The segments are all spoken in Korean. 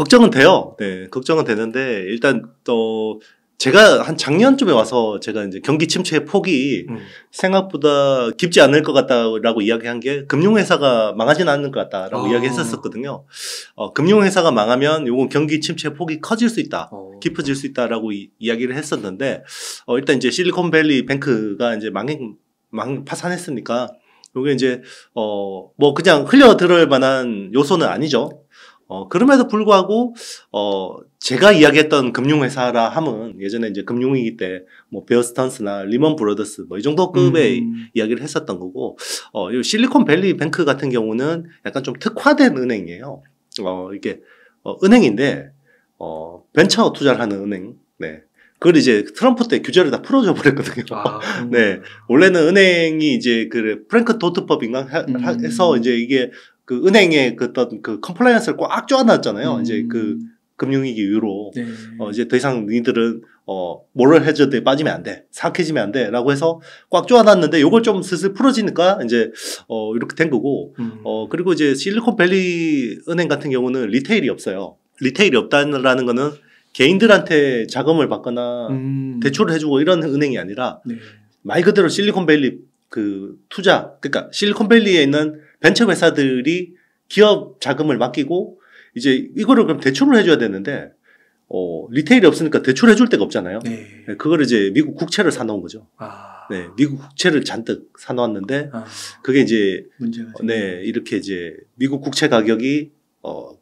걱정은 돼요. 네, 걱정은 되는데 일단 또 제가 한 작년쯤에 와서 제가 이제 경기 침체의 폭이 생각보다 깊지 않을 것 같다라고 이야기한 게 금융회사가 망하지는 않을 것 같다라고 이야기했었거든요. 금융회사가 망하면 요건 경기 침체의 폭이 커질 수 있다, 깊어질 수 있다라고 이야기를 했었는데 일단 이제 실리콘밸리 뱅크가 이제 파산했으니까 요게 이제 뭐 그냥 흘려들을 만한 요소는 아니죠. 그럼에도 불구하고, 제가 이야기했던 금융회사라 함은 예전에 이제 금융위기 때, 뭐, 베어 스턴스나 리먼 브러더스, 뭐, 이 정도 급의 이야기를 했었던 거고, 이 실리콘밸리 뱅크 같은 경우는 약간 좀 특화된 은행이에요. 이게, 은행인데, 벤처 투자를 하는 은행, 네. 그걸 이제 트럼프 때 규제를 다 풀어줘 버렸거든요. 네. 원래는 은행이 이제 그 프랭크 도트법인가 해서 이제 이게 그 은행의 그 어떤 그 컴플라이언스를 꽉 쪼아놨잖아요. 이제 그 금융위기 이후로. 네. 이제 더 이상 니들은 모럴 해저드에 빠지면 안 돼. 사악해지면 안 돼. 라고 해서 꽉 쪼아놨는데 요걸 좀 슬슬 풀어지니까 이제 이렇게 된 거고. 그리고 이제 실리콘밸리 은행 같은 경우는 리테일이 없어요. 리테일이 없다는 거는 개인들한테 자금을 받거나 대출을 해주고 이런 은행이 아니라 네. 말 그대로 실리콘밸리 그 투자, 그러니까 실리콘밸리에 있는 벤처 회사들이 기업 자금을 맡기고 이제 이거를 그럼 대출을 해줘야 되는데 리테일이 없으니까 대출해 줄 데가 없잖아요. 네. 그걸 이제 미국 국채를 사놓은 거죠. 네, 미국 국채를 잔뜩 사놓았는데 그게 이제 문제가 네, 이렇게 이제 미국 국채 가격이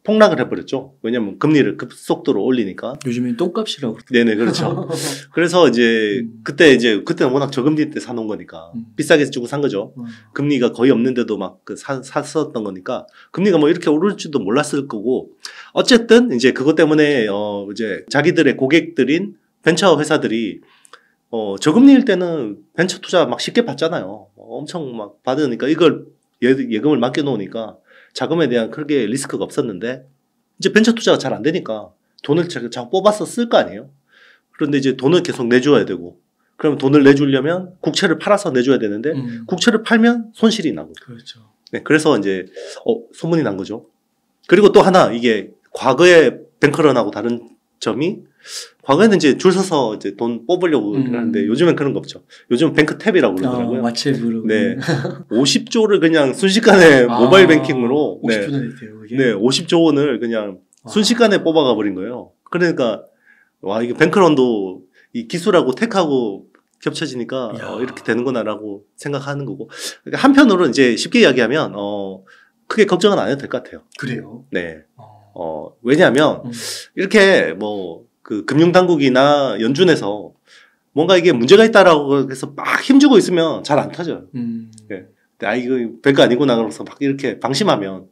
폭락을 해버렸죠. 왜냐면 금리를 급속도로 올리니까. 요즘엔 똥값이라고. 네네, 그렇죠. 그래서 이제, 그때는 워낙 저금리 때 사놓은 거니까. 비싸게 주고 산 거죠. 금리가 거의 없는데도 막 샀었던 거니까. 금리가 뭐 이렇게 오를 줄도 몰랐을 거고. 어쨌든, 이제 그것 때문에, 이제 자기들의 고객들인 벤처 회사들이, 저금리일 때는 벤처 투자 막 쉽게 받잖아요. 엄청 막 받으니까 이걸 예금을 맡겨놓으니까 자금에 대한 크게 리스크가 없었는데 이제 벤처 투자가 잘 안 되니까 돈을 자꾸 뽑아서 쓸 거 아니에요. 그런데 이제 돈을 계속 내줘야 되고 그럼 돈을 내주려면 국채를 팔아서 내줘야 되는데 국채를 팔면 손실이 나고 그렇죠. 네, 그래서 이제 소문이 난 거죠. 그리고 또 하나 이게 과거에 뱅크런하고 다른 점이 과거에는 이제 줄 서서 이제 돈 뽑으려고 하는데 요즘엔 그런 거 없죠. 요즘은 뱅크 탭이라고 그러더라고요. 마체부로. 네. 50조를 그냥 순식간에 모바일 뱅킹으로 50조 됐대요, 그게? 네, 50조 원을 그냥 순식간에 뽑아가 버린 거예요. 그러니까 와, 이게 뱅크런도 이 기술하고 테크하고 겹쳐지니까 이렇게 되는구나라고 생각하는 거고. 그러니까 한편으로 이제 쉽게 이야기하면 크게 걱정은 안 해도 될 것 같아요. 그래요? 네. 왜냐하면 이렇게 뭐 그 금융당국이나 연준에서 뭔가 이게 문제가 있다라고 해서 막 힘주고 있으면 잘 안 터져요. 네. 이거 별거 아니구나 그러면서 막 이렇게 방심하면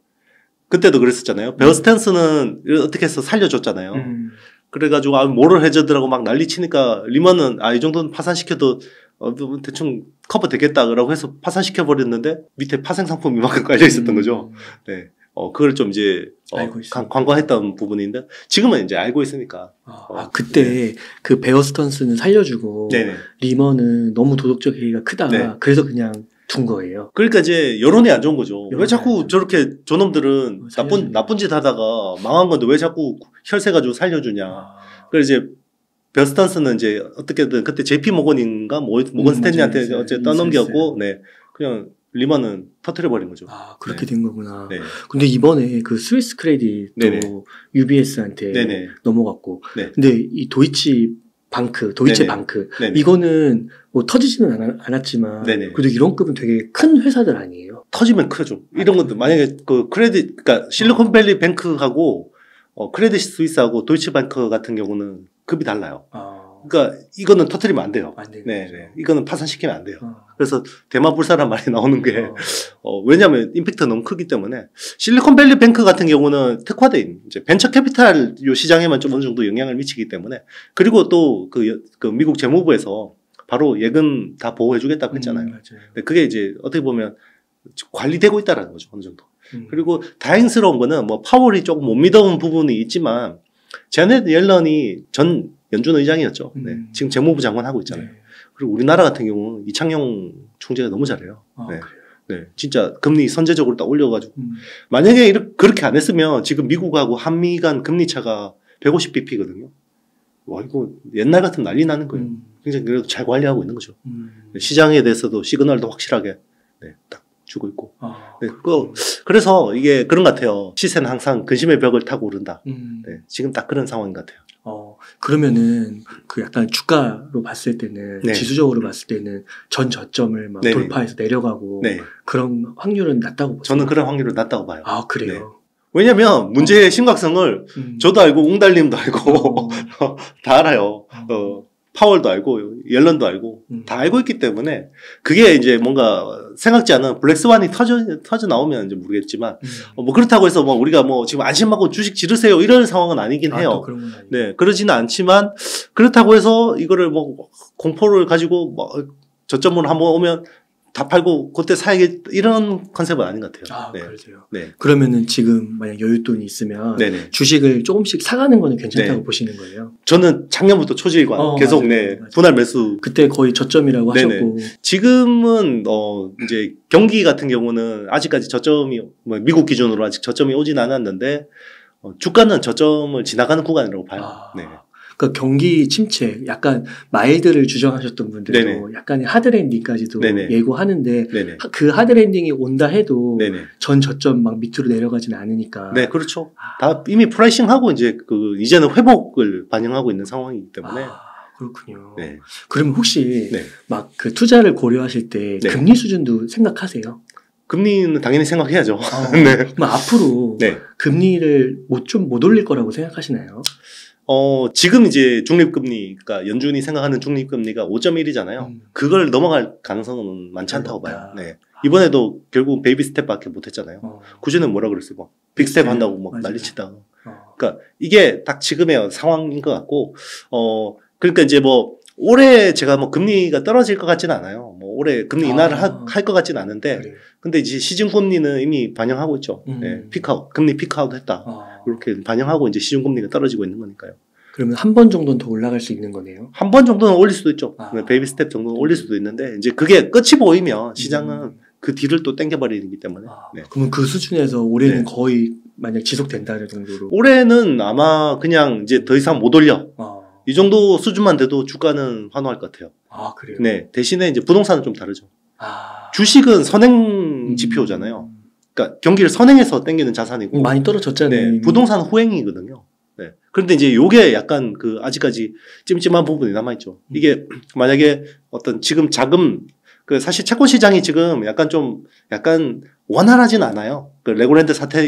그때도 그랬었잖아요. 베어 스탠스는 어떻게 해서 살려줬잖아요. 그래가지고 모럴 해저드라고 막 난리치니까 리먼은 이 정도는 파산시켜도 대충 커버 되겠다라고 해서 파산시켜버렸는데 밑에 파생 상품이 막 깔려 있었던 거죠. 네. 그걸 좀 이제 관과했던 부분인데 지금은 이제 알고 있으니까. 그때 네. 그 베어 스턴스는 살려주고 네네. 리먼은 너무 도덕적 해이가 크다. 네. 그래서 그냥 둔 거예요. 그러니까 이제 여론이 안 좋은 거죠. 왜 자꾸 저렇게 저놈들은 나쁜 짓 하다가 망한 건데 왜 자꾸 혈세 가지고 살려주냐. 그래서 이제 베어 스턴스는 이제 어떻게든 그때 JP 모건인가 모건 스탠리한테 어째 떠넘겼고, 네, 그냥 리먼은 터트려버린 거죠. 그렇게 된 거구나. 네. 근데 이번에 그 스위스 크레딧도 네네. UBS한테 네네. 넘어갔고. 네. 근데 이 도이체 방크 네네. 이거는 뭐 터지지는 않았지만 네네. 그래도 이런 급은 되게 큰 회사들 아니에요? 터지면 크죠. 이런 것도 만약에 그 그러니까 실리콘밸리 뱅크하고 크레딧 스위스하고 도이치뱅크 같은 경우는 급이 달라요. 그러니까 이거는 터트리면 안 돼요. 네. 이거는 파산시키면 안 돼요. 그래서 대마불사란 말이 나오는 게 왜냐하면 임팩트가 너무 크기 때문에 실리콘밸리 뱅크 같은 경우는 특화된 이제 벤처 캐피탈 요 시장에만 좀 어느 정도 영향을 미치기 때문에 그리고 또 그 미국 재무부에서 바로 예금 다 보호해주겠다고 했잖아요. 맞아요. 그게 이제 어떻게 보면 관리되고 있다라는 거죠, 어느 정도. 그리고 다행스러운 거는 뭐 파월이 조금 못 믿어온 부분이 있지만 제넷 옐런이 전 연준 의장이었죠. 네. 지금 재무부 장관 하고 있잖아요. 그리고 우리나라 같은 경우는 이창용 총재가 너무 잘해요. 네. 네, 진짜 금리 선제적으로 딱 올려가지고 만약에 그렇게 안 했으면 지금 미국하고 한미 간 금리 차가 150bp거든요. 와 이거 옛날 같으면 난리 나는 거예요. 굉장히 그래도 잘 관리하고 있는 거죠. 시장에 대해서도 시그널도 확실하게 네, 딱 주고 있고. 네, 그래서 이게 그런 것 같아요. 시세는 항상 근심의 벽을 타고 오른다. 네, 지금 딱 그런 상황인 것 같아요. 그러면은 그 약간 주가로 봤을 때는 네. 지수적으로 봤을 때는 전 저점을 막 네네. 돌파해서 내려가고 네. 그런 확률은 낮다고 보세요? 저는 그런 확률을 낮다고 봐요. 아 그래요? 네. 왜냐면 문제의 심각성을 저도 알고 웅달님도 알고 다 알아요. 파월도 알고 옐런도 알고 다 알고 있기 때문에 그게 이제 뭔가 생각지 않은 블랙스완이 터져 나오면 이제 모르겠지만 뭐 그렇다고 해서 뭐 우리가 뭐 지금 안심하고 주식 지르세요 이런 상황은 아니긴 해요. 그런 건 아니에요. 네, 그러지는 않지만 그렇다고 해서 이거를 뭐 공포를 가지고 뭐 저점으로 한번 오면 다 팔고 그때 사야겠 이런 컨셉은 아닌 것 같아요. 네. 그러세요. 네. 그러면은 지금 만약 여윳돈이 있으면 네네. 주식을 조금씩 사가는 거는 괜찮다고 네. 보시는 거예요? 저는 작년부터 초지일관 계속 맞아요. 분할 매수. 그때 거의 저점이라고 네네. 하셨고 지금은 이제 경기 같은 경우는 아직까지 저점이 뭐 미국 기준으로 아직 저점이 오진 않았는데 주가는 저점을 지나가는 구간이라고 봐요. 네. 그러니까 경기 침체, 약간 마일드를 주장하셨던 분들도 네네. 약간의 하드랜딩까지도 네네. 예고하는데 네네. 그 하드랜딩이 온다 해도 네네. 전 저점 막 밑으로 내려가진 않으니까. 네, 그렇죠. 다 이미 프라이싱하고 이제는 회복을 반영하고 있는 상황이기 때문에. 그렇군요. 네. 그럼 혹시 네. 막 그 투자를 고려하실 때 네. 금리 수준도 생각하세요? 금리는 당연히 생각해야죠. 네. 그럼 앞으로 네. 금리를 못 올릴 거라고 생각하시나요? 지금 이제 중립금리, 그러니까 연준이 생각하는 중립금리가 5.1이잖아요. 그걸 넘어갈 가능성은 많지 않다고 봐요. 네. 이번에도 결국 베이비 스텝밖에 못 했잖아요. 그전에 뭐라 그랬어요? 막 빅스텝 한다고 막 난리치다가. 그러니까 이게 딱 지금의 상황인 것 같고, 그러니까 이제 뭐 올해 제가 뭐 금리가 떨어질 것 같지는 않아요. 뭐 올해 금리 인하를 할 것 같지는 않은데, 그래. 근데 이제 시중금리는 이미 반영하고 있죠. 네. 피크아웃, 금리 피크아웃 했다. 이렇게 반영하고 이제 시중금리가 떨어지고 있는 거니까요. 그러면 한 번 정도는 더 올라갈 수 있는 거네요? 한 번 정도는 올릴 수도 있죠. 베이비 스텝 정도는 올릴 수도 있는데, 이제 그게 끝이 보이면 시장은 그 뒤를 또 땡겨버리기 때문에. 네. 그러면 그 수준에서 올해는 거의 만약 지속된다는 정도로? 올해는 아마 그냥 이제 더 이상 못 올려. 이 정도 수준만 돼도 주가는 환호할 것 같아요. 그래요? 네. 대신에 이제 부동산은 좀 다르죠. 주식은 선행 지표잖아요. 그러니까 경기를 선행해서 땡기는 자산이고. 많이 떨어졌잖아요. 네. 부동산 후행이거든요. 네. 그런데 이제 요게 약간 아직까지 찜찜한 부분이 남아있죠. 이게 만약에 어떤 지금 자금, 사실 채권 시장이 지금 약간 원활하진 않아요. 레고랜드 사태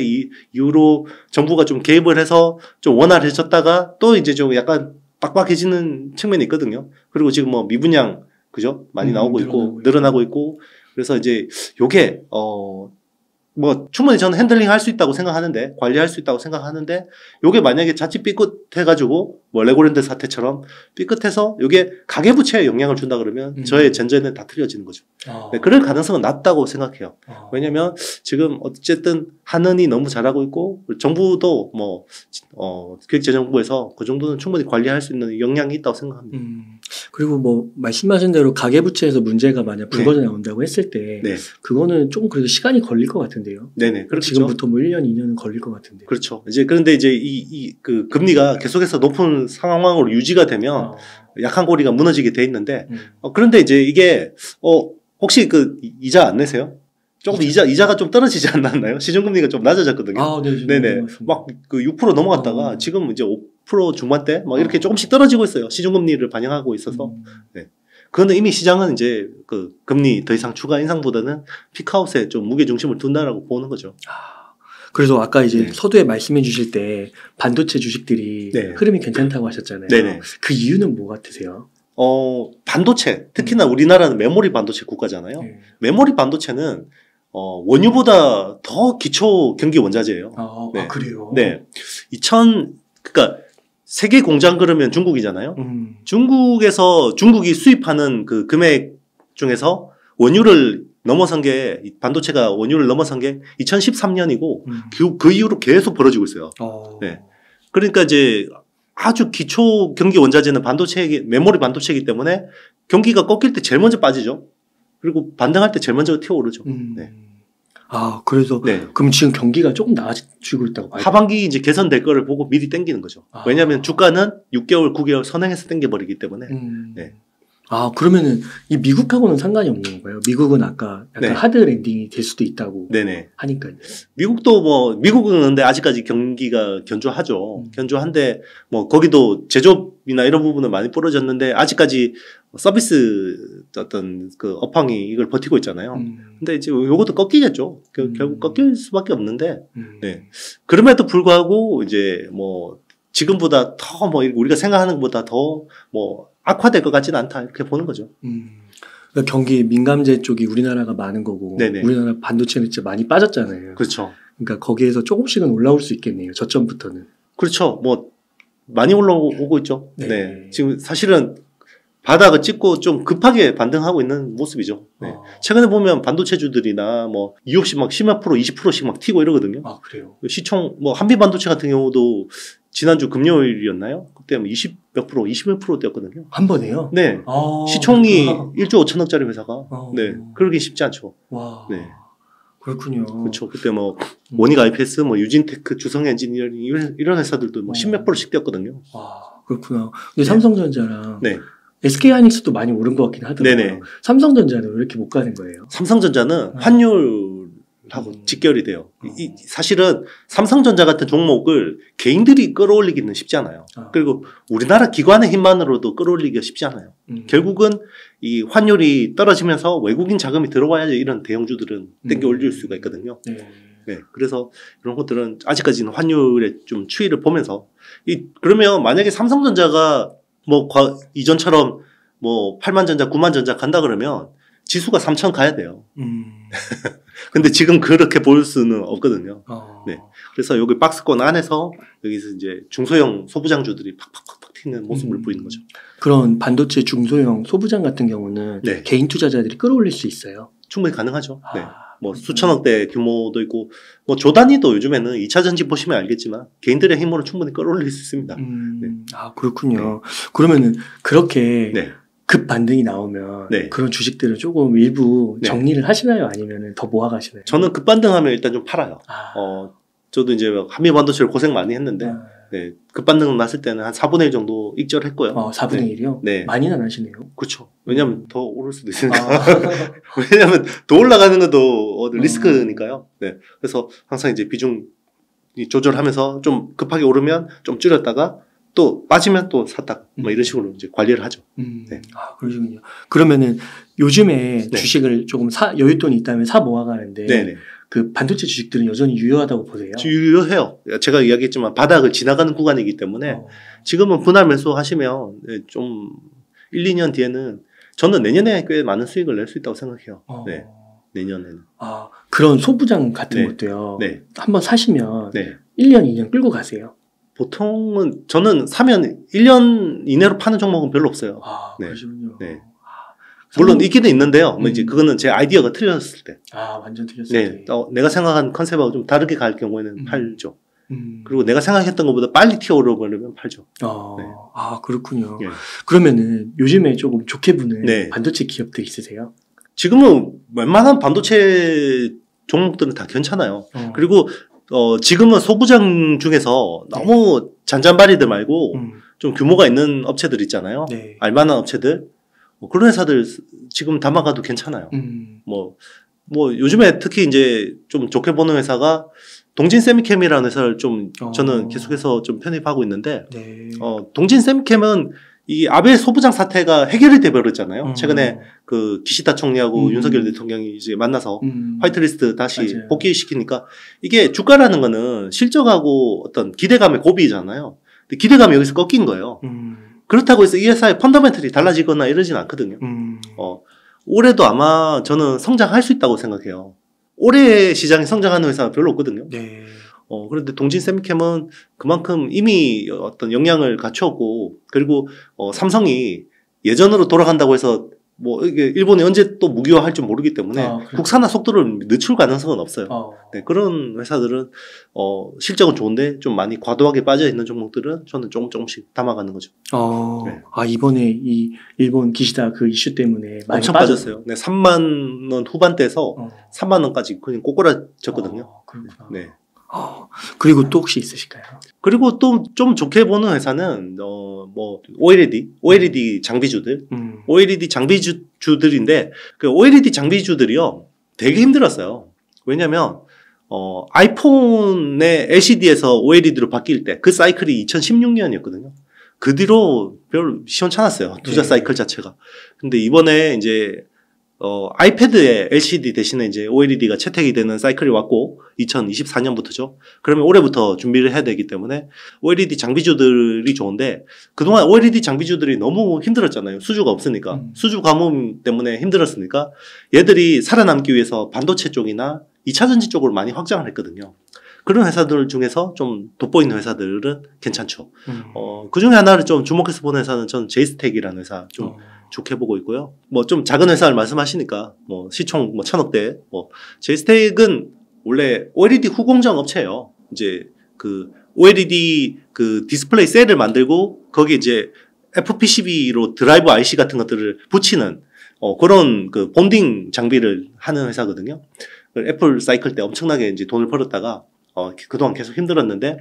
이후로 정부가 좀 개입을 해서 좀 원활해졌다가 또 이제 좀 약간 빡빡해지는 측면이 있거든요. 그리고 지금 뭐 미분양, 그죠? 많이 나오고 있고, 늘어나고 있고. 그래서 이제 요게, 뭐 충분히 저는 핸들링 할 수 있다고 생각하는데, 관리할 수 있다고 생각하는데, 요게 만약에 자칫 삐끗해가지고 뭐 레고랜드 사태처럼 삐끗해서 요게 가계부채에 영향을 준다 그러면 저의 전제는 다 틀려지는 거죠. 네, 그럴 가능성은 낮다고 생각해요. 왜냐면 지금 어쨌든 한은이 너무 잘하고 있고 정부도 뭐 기획재정부에서 그 정도는 충분히 관리할 수 있는 역량이 있다고 생각합니다. 그리고 뭐 말씀하신 대로 가계부채에서 문제가 만약 불거져 나온다고 했을 때 네. 그거는 조금 그래도 시간이 걸릴 것 같은데요. 네네. 그렇죠. 지금부터 뭐 1년, 2년은 걸릴 것 같은데. 그렇죠. 그런데 이제 그 금리가 계속해서 높은 상황으로 유지가 되면 약한 고리가 무너지게 돼 있는데 그런데 이제 이게 혹시 이자 안 내세요? 조금 이자가 좀 떨어지지 않았나요? 시중금리가 좀 낮아졌거든요. 네네. 막 6% 넘어갔다가 지금 이제 5% 중반대 막 이렇게 조금씩 떨어지고 있어요. 시중금리를 반영하고 있어서. 네. 그거는 이미 시장은 이제 금리 더 이상 추가 인상보다는 피크아웃에 좀 무게 중심을 둔다라고 보는 거죠. 그래서 아까 이제 서두에 말씀해 주실 때 반도체 주식들이 흐름이 괜찮다고 하셨잖아요. 네네. 그 이유는 뭐 같으세요? 반도체, 특히나 우리나라는 메모리 반도체 국가잖아요. 메모리 반도체는 원유보다 더 기초 경기 원자재예요. 그래요? 네. 그러니까 세계 공장 그러면 중국이잖아요. 중국에서 중국이 수입하는 그 금액 중에서 반도체가 원유를 넘어선 게 2013년이고 그 이후로 계속 벌어지고 있어요. 네. 그러니까 이제 아주 기초 경기 원자재는 메모리 반도체이기 때문에 경기가 꺾일 때 제일 먼저 빠지죠. 그리고 반등할 때 제일 먼저 튀어오르죠. 네. 아, 그래서 네. 그럼 지금 경기가 조금 나아지고 있다고 봐요? 하반기 이제 개선될 거를 보고 미리 땡기는 거죠. 왜냐하면 주가는 6개월, 9개월 선행해서 땡겨버리기 때문에. 네. 아, 그러면은 이 미국하고는 상관이 없는 건가요? 미국은 아까 약간 네. 하드 랜딩이 될 수도 있다고 네네. 하니까요. 미국도 뭐 미국은 근데 아직까지 경기가 견조하죠. 견조한데 뭐 거기도 제조업이나 이런 부분은 많이 부러졌는데 아직까지 서비스 어떤 그 업황이 이걸 버티고 있잖아요. 근데 이제 요것도 꺾이겠죠. 결국 꺾일 수밖에 없는데. 네. 그럼에도 불구하고 이제 뭐 지금보다 더 뭐 우리가 생각하는 것보다 더 뭐 악화될 것 같지는 않다 이렇게 보는 거죠. 그러니까 경기 민감재 쪽이 우리나라가 많은 거고 네네. 우리나라 반도체는 진짜 많이 빠졌잖아요. 그렇죠. 그러니까 거기에서 조금씩은 올라올 수 있겠네요. 저점부터는. 그렇죠. 뭐 많이 올라오고 있죠. 네. 네. 지금 사실은 바닥을 찍고 좀 급하게 반등하고 있는 모습이죠. 네. 최근에 보면 반도체주들이나 뭐 이유 없이 막 10몇 프로, 20%씩 막 튀고 이러거든요. 아, 그래요? 시총 뭐 한비 반도체 같은 경우도 지난주 금요일이었나요? 그때 뭐 20몇 프로, 21% 뛰었거든요. 한 번에요? 네. 시총이 1조 5천억짜리 회사가. 네. 그러기 쉽지 않죠. 와. 네. 그렇군요. 그렇죠. 그때 뭐 모닉 IPS, 뭐 유진테크, 주성 엔지니어링 이런 회사들도 뭐 10몇 프로씩 뛰었거든요. 와, 그렇구나. 근데 네. 삼성전자랑 네. SK하이닉스도 많이 오른 것 같긴 하더라고요. 네네. 삼성전자는 왜 이렇게 못 가는 거예요? 삼성전자는 환율하고 직결이 돼요. 사실은 삼성전자 같은 종목을 개인들이 끌어올리기는 쉽지 않아요. 그리고 우리나라 기관의 힘만으로도 끌어올리기가 쉽지 않아요. 결국은 이 환율이 떨어지면서 외국인 자금이 들어와야지 이런 대형주들은 땡겨 올릴 수가 있거든요. 네. 그래서 이런 것들은 아직까지는 환율의 좀 추이를 보면서 그러면 만약에 삼성전자가 뭐 이전처럼 뭐 8만 전자, 9만 전자 간다 그러면 지수가 3천 가야 돼요. 근데 지금 그렇게 볼 수는 없거든요. 네. 그래서 여기 박스권 안에서 여기서 이제 중소형 소부장주들이 팍팍팍팍 튀는 모습을 보이는 거죠. 그런 반도체 중소형 소부장 같은 경우는 네. 개인 투자자들이 끌어올릴 수 있어요? 충분히 가능하죠. 네. 뭐 수천억대 규모도 있고 뭐 조단위도 요즘에는 2차 전지 보시면 알겠지만 개인들의 힘으로 충분히 끌어올릴 수 있습니다. 네. 아, 그렇군요. 그러면은 그렇게 네. 급 반등이 나오면 네. 그런 주식들을 조금 일부 네. 정리를 하시나요? 아니면 더 모아가시나요? 저는 급 반등하면 일단 좀 팔아요. 저도 이제 한미 반도체를 고생 많이 했는데 네, 급반등 났을 때는 한 4분의 1 정도 익절했고요. 4분의 1이요? 네. 많이는 안 하시네요. 그렇죠. 왜냐하면 더 오를 수도 있으니까. 왜냐하면 더 올라가는 것도 리스크니까요. 네. 그래서 항상 이제 비중 조절하면서 좀 급하게 오르면 좀 줄였다가 또 빠지면 또 샀다. 뭐 이런 식으로 이제 관리를 하죠. 네. 아, 그러시군요. 그러면은 요즘에 네. 주식을 조금 여윳돈이 있다면 사 모아가는데 네네. 그 반도체 주식들은 여전히 유효하다고 보세요? 유효해요. 제가 이야기했지만 바닥을 지나가는 구간이기 때문에 지금은 분할 매수 하시면 좀 1, 2년 뒤에는 저는 내년에 꽤 많은 수익을 낼 수 있다고 생각해요. 네. 내년에는. 아, 그런 소부장 같은 것도요. 네. 한번 사시면 네. 1년, 2년 끌고 가세요? 보통은 저는 사면 1년 이내로 파는 종목은 별로 없어요. 아, 네. 그러시군요. 네. 물론 있기는 있는데요. 뭐 이제 그거는 제 아이디어가 틀렸을 때. 아, 완전 틀렸을 네. 때. 내가 생각한 컨셉하고 좀 다르게 갈 경우에는 팔죠. 그리고 내가 생각했던 것보다 빨리 튀어오르면 팔죠. 네. 아, 그렇군요. 네. 그러면은 요즘에 조금 좋게 보는 네. 반도체 기업들 있으세요? 지금은 웬만한 반도체 종목들은 다 괜찮아요. 그리고 지금은 소부장 중에서 너무 잔잔바리들 말고 좀 규모가 있는 업체들 있잖아요. 네. 알만한 업체들. 그런 회사들 지금 담아가도 괜찮아요. 뭐 요즘에 특히 이제 좀 좋게 보는 회사가 동진 세미캠이라는 회사를 좀 저는 계속해서 좀 편입하고 있는데, 네. 동진 세미캠은 이 아베 소부장 사태가 해결이 돼버렸잖아요. 최근에 그 기시다 총리하고 윤석열 대통령이 이제 만나서 화이트리스트 다시 맞아요. 복귀시키니까 이게 주가라는 거는 실적하고 어떤 기대감의 고비잖아요. 근데 기대감이 여기서 꺾인 거예요. 그렇다고 해서 이 회사의 펀더멘털이 달라지거나 이러진 않거든요. 올해도 아마 저는 성장할 수 있다고 생각해요. 올해 시장이 성장하는 회사가 별로 없거든요. 네. 그런데 동진 세미캠은 그만큼 이미 어떤 역량을 갖추었고, 그리고 삼성이 예전으로 돌아간다고 해서 뭐 이게 일본이 언제 또 무기화할지 모르기 때문에 국산화 속도를 늦출 가능성은 없어요. 네, 그런 회사들은 실적은 좋은데 좀 많이 과도하게 빠져 있는 종목들은 저는 조금씩 담아가는 거죠. 네. 이번에 이 일본 기시다 그 이슈 때문에 많이 엄청 빠졌어요. 네, 3만 원 후반대에서 3만 원까지 그냥 꼬꾸라졌거든요. 그렇구나. 네. 그리고 또 혹시 있으실까요? 그리고 또 좀 좋게 보는 회사는 뭐 OLED 장비주들, OLED 장비주들인데 그 OLED 장비주들이요 되게 힘들었어요. 왜냐면 아이폰의 LCD에서 OLED로 바뀔 때 그 사이클이 2016년이었거든요. 그 뒤로 별 시원찮았어요. 투자 사이클 자체가. 근데 이번에 이제 아이패드에 LCD 대신에 이제 OLED가 채택이 되는 사이클이 왔고 2024년부터죠. 그러면 올해부터 준비를 해야 되기 때문에 OLED 장비주들이 좋은데 그동안 OLED 장비주들이 너무 힘들었잖아요. 수주가 없으니까. 수주 가뭄 때문에 힘들었으니까 얘들이 살아남기 위해서 반도체 쪽이나 2차전지 쪽으로 많이 확장을 했거든요. 그런 회사들 중에서 좀 돋보이는 회사들은 괜찮죠. 그 중에 하나를 좀 주목해서 보는 회사는 저는 제이스텍이라는 회사 좀 좋게 보고 있고요. 뭐 좀 작은 회사를 말씀하시니까 뭐 시총 뭐 1000억대 제이스텍은 원래 OLED 후공정 업체예요. 이제 그 OLED 그 디스플레이 셀을 만들고 거기 이제 FPCB로 드라이브 IC 같은 것들을 붙이는 그런 그 본딩 장비를 하는 회사거든요. 애플 사이클 때 엄청나게 이제 돈을 벌었다가 그동안 계속 힘들었는데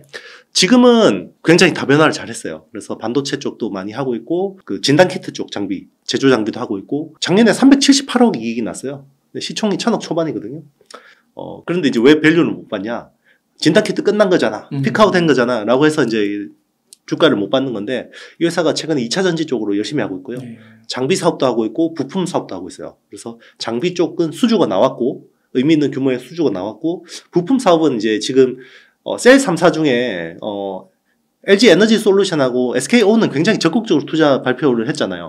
지금은 굉장히 다변화를 잘했어요. 그래서 반도체 쪽도 많이 하고 있고 그 진단키트 쪽 장비, 제조 장비도 하고 있고 작년에 378억 이익이 났어요. 근데 시총이 1000억 초반이거든요. 그런데 이제 왜 밸류를 못 받냐? 진단키트 끝난 거잖아. 피크아웃 된 거잖아. 라고 해서 이제 주가를 못 받는 건데 이 회사가 최근에 2차전지 쪽으로 열심히 하고 있고요. 장비 사업도 하고 있고 부품 사업도 하고 있어요. 그래서 장비 쪽은 수주가 나왔고 의미 있는 규모의 수주가 나왔고 부품 사업은 이제 지금 셀 3사 중에 LG 에너지 솔루션하고 SKO는 굉장히 적극적으로 투자 발표를 했잖아요.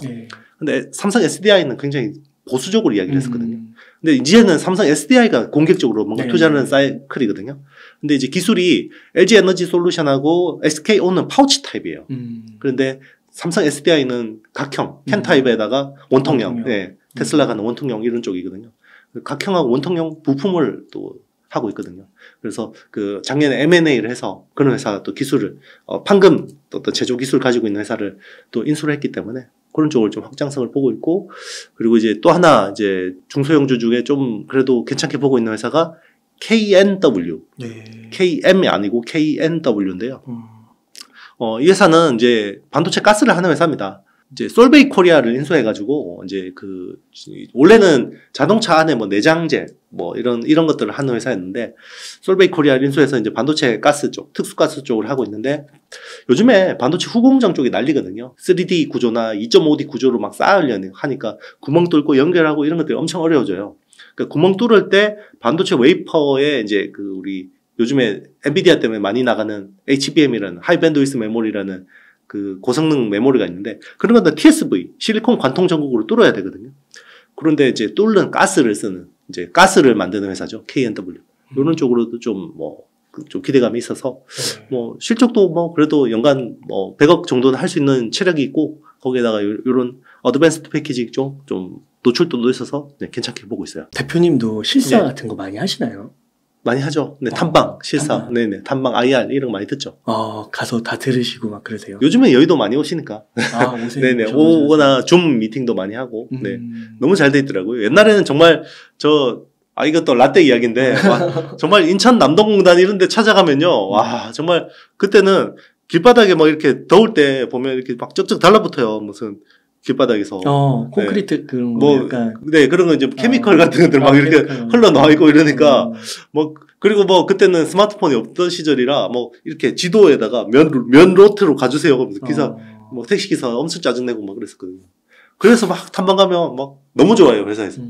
근데 삼성 SDI는 굉장히 보수적으로 이야기를 했었거든요. 근데 이제는 삼성 SDI가 공격적으로 뭔가 투자를 하는 사이클이거든요. 근데 이제 기술이 LG 에너지 솔루션하고 SKO는 파우치 타입이에요. 그런데 삼성 SDI는 각형, 캔 타입에다가 원통형, 테슬라 가는 원통형 이런 쪽이거든요. 각형하고 원통형 부품을 또 하고 있거든요. 그래서 그 작년에 M&A를 해서 그런 회사가 또 기술을 판금 어떤 제조 기술 가지고 있는 회사를 또 인수를 했기 때문에 그런 쪽을 좀 확장성을 보고 있고 그리고 이제 또 하나 이제 중소형주 중에 좀 그래도 괜찮게 보고 있는 회사가 KNW. KM이 아니고 KNW인데요. 이 회사는 이제 반도체 가스를 하는 회사입니다. 이제 솔베이 코리아를 인수해가지고 이제 그 원래는 자동차 안에 뭐 내장재 뭐 이런 것들을 하는 회사였는데 솔베이 코리아를 인수해서 이제 반도체 가스 쪽, 특수가스 쪽을 하고 있는데 요즘에 반도체 후공정 쪽이 난리거든요. 3D 구조나 2.5D 구조로 막 쌓으려니 하니까 구멍 뚫고 연결하고 이런 것들이 엄청 어려워져요. 그러니까 구멍 뚫을 때 반도체 웨이퍼에 이제 그 우리 요즘에 엔비디아 때문에 많이 나가는 HBM이라는 하이 밴드위스 메모리라는 그 고성능 메모리가 있는데 그런 건 다 TSV 실리콘 관통 전극으로 뚫어야 되거든요. 그런데 이제 뚫는 가스를 쓰는 이제 가스를 만드는 회사죠. KNW. 이런 쪽으로도 좀 좀 기대감이 있어서 뭐 실적도 뭐 그래도 연간 뭐 100억 정도는 할 수 있는 체력이 있고 거기에다가 이런 어드밴스드 패키지 좀 노출도도 있어서 괜찮게 보고 있어요. 대표님도 실사 같은 거 많이 하시나요? 많이 하죠. 네, 탐방, 실사, 네네, 탐방, IR 이런 거 많이 듣죠. 가서 다 들으시고 막 그러세요. 요즘에 여의도 많이 오시니까. 오세요. 네네, 오거나 줌 미팅도 많이 하고, 네, 너무 잘 돼 있더라고요. 옛날에는 정말 이것도 라떼 이야기인데, 정말 인천 남동공단 이런데 찾아가면요, 와, 정말 그때는 길바닥에 막 이렇게 더울 때 보면 이렇게 막 쩍쩍 달라붙어요. 무슨. 길바닥에서. 콘크리트 그런 거 약간. 네, 그런 거 이제 케미컬 같은 것들 막 이렇게 흘러나와 있고 이러니까, 그리고 그때는 스마트폰이 없던 시절이라, 이렇게 지도에다가 면 로트로 가주세요. 기사, 택시기사 엄청 짜증내고 막 그랬었거든요. 그래서 막 탐방 가면 너무 좋아요, 회사에서.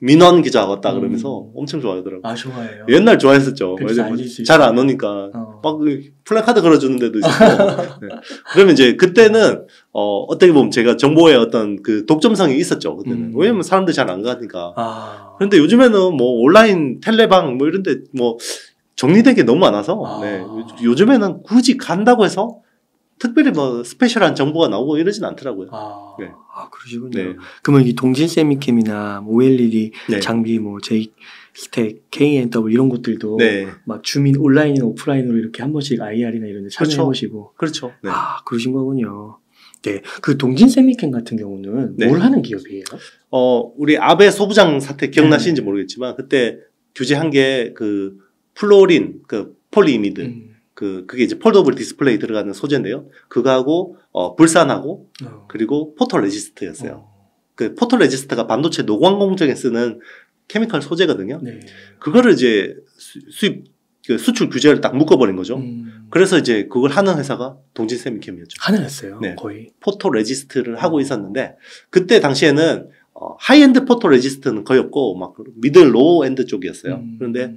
민원 기자 왔다 그러면서 엄청 좋아하더라고요. 좋아해요. 옛날 좋아했었죠. 잘 안 오니까. 플래카드 걸어주는 데도 있었고. 네. 그러면 이제 그때는, 어떻게 보면 제가 정보의 어떤 그 독점성이 있었죠. 그때는. 왜냐면 사람들이 잘 안 가니까. 그런데 요즘에는 온라인 텔레방 이런 데 정리된 게 너무 많아서. 네. 요즘에는 굳이 간다고 해서 특별히 스페셜한 정보가 나오고 이러진 않더라고요. 네. 아, 그러시군요. 네. 그러면 이 동진 세미캠이나 OLED 네. 장비 뭐 J스택, KNW 이런 것들도 네. 막 주민 온라인이나 오프라인으로 이렇게 한 번씩 IR이나 이런 데 참여해보시고. 그렇죠. 네. 아, 그러신 거군요. 네. 그 동진 세미캠 같은 경우는 네. 뭘 하는 기업이에요? 우리 아베 소부장 사태 기억나시는지 모르겠지만 그때 규제한 게 그 플로린, 그 폴리이미드. 그게 이제 폴더블 디스플레이 들어가는 소재인데요. 그거하고, 불산하고, 그리고 포토레지스트였어요. 그 포토레지스트가 반도체 노광 공정에 쓰는 케미컬 소재거든요. 네. 그거를 이제 수출 규제를 딱 묶어버린 거죠. 그래서 이제 그걸 하는 회사가 동진 세미캠이었죠. 하는 했어요. 네. 거의. 포토레지스트를 하고 있었는데, 그때 당시에는, 하이엔드 포토레지스트는 거의 없고, 막 미들 로우 엔드 쪽이었어요. 그런데,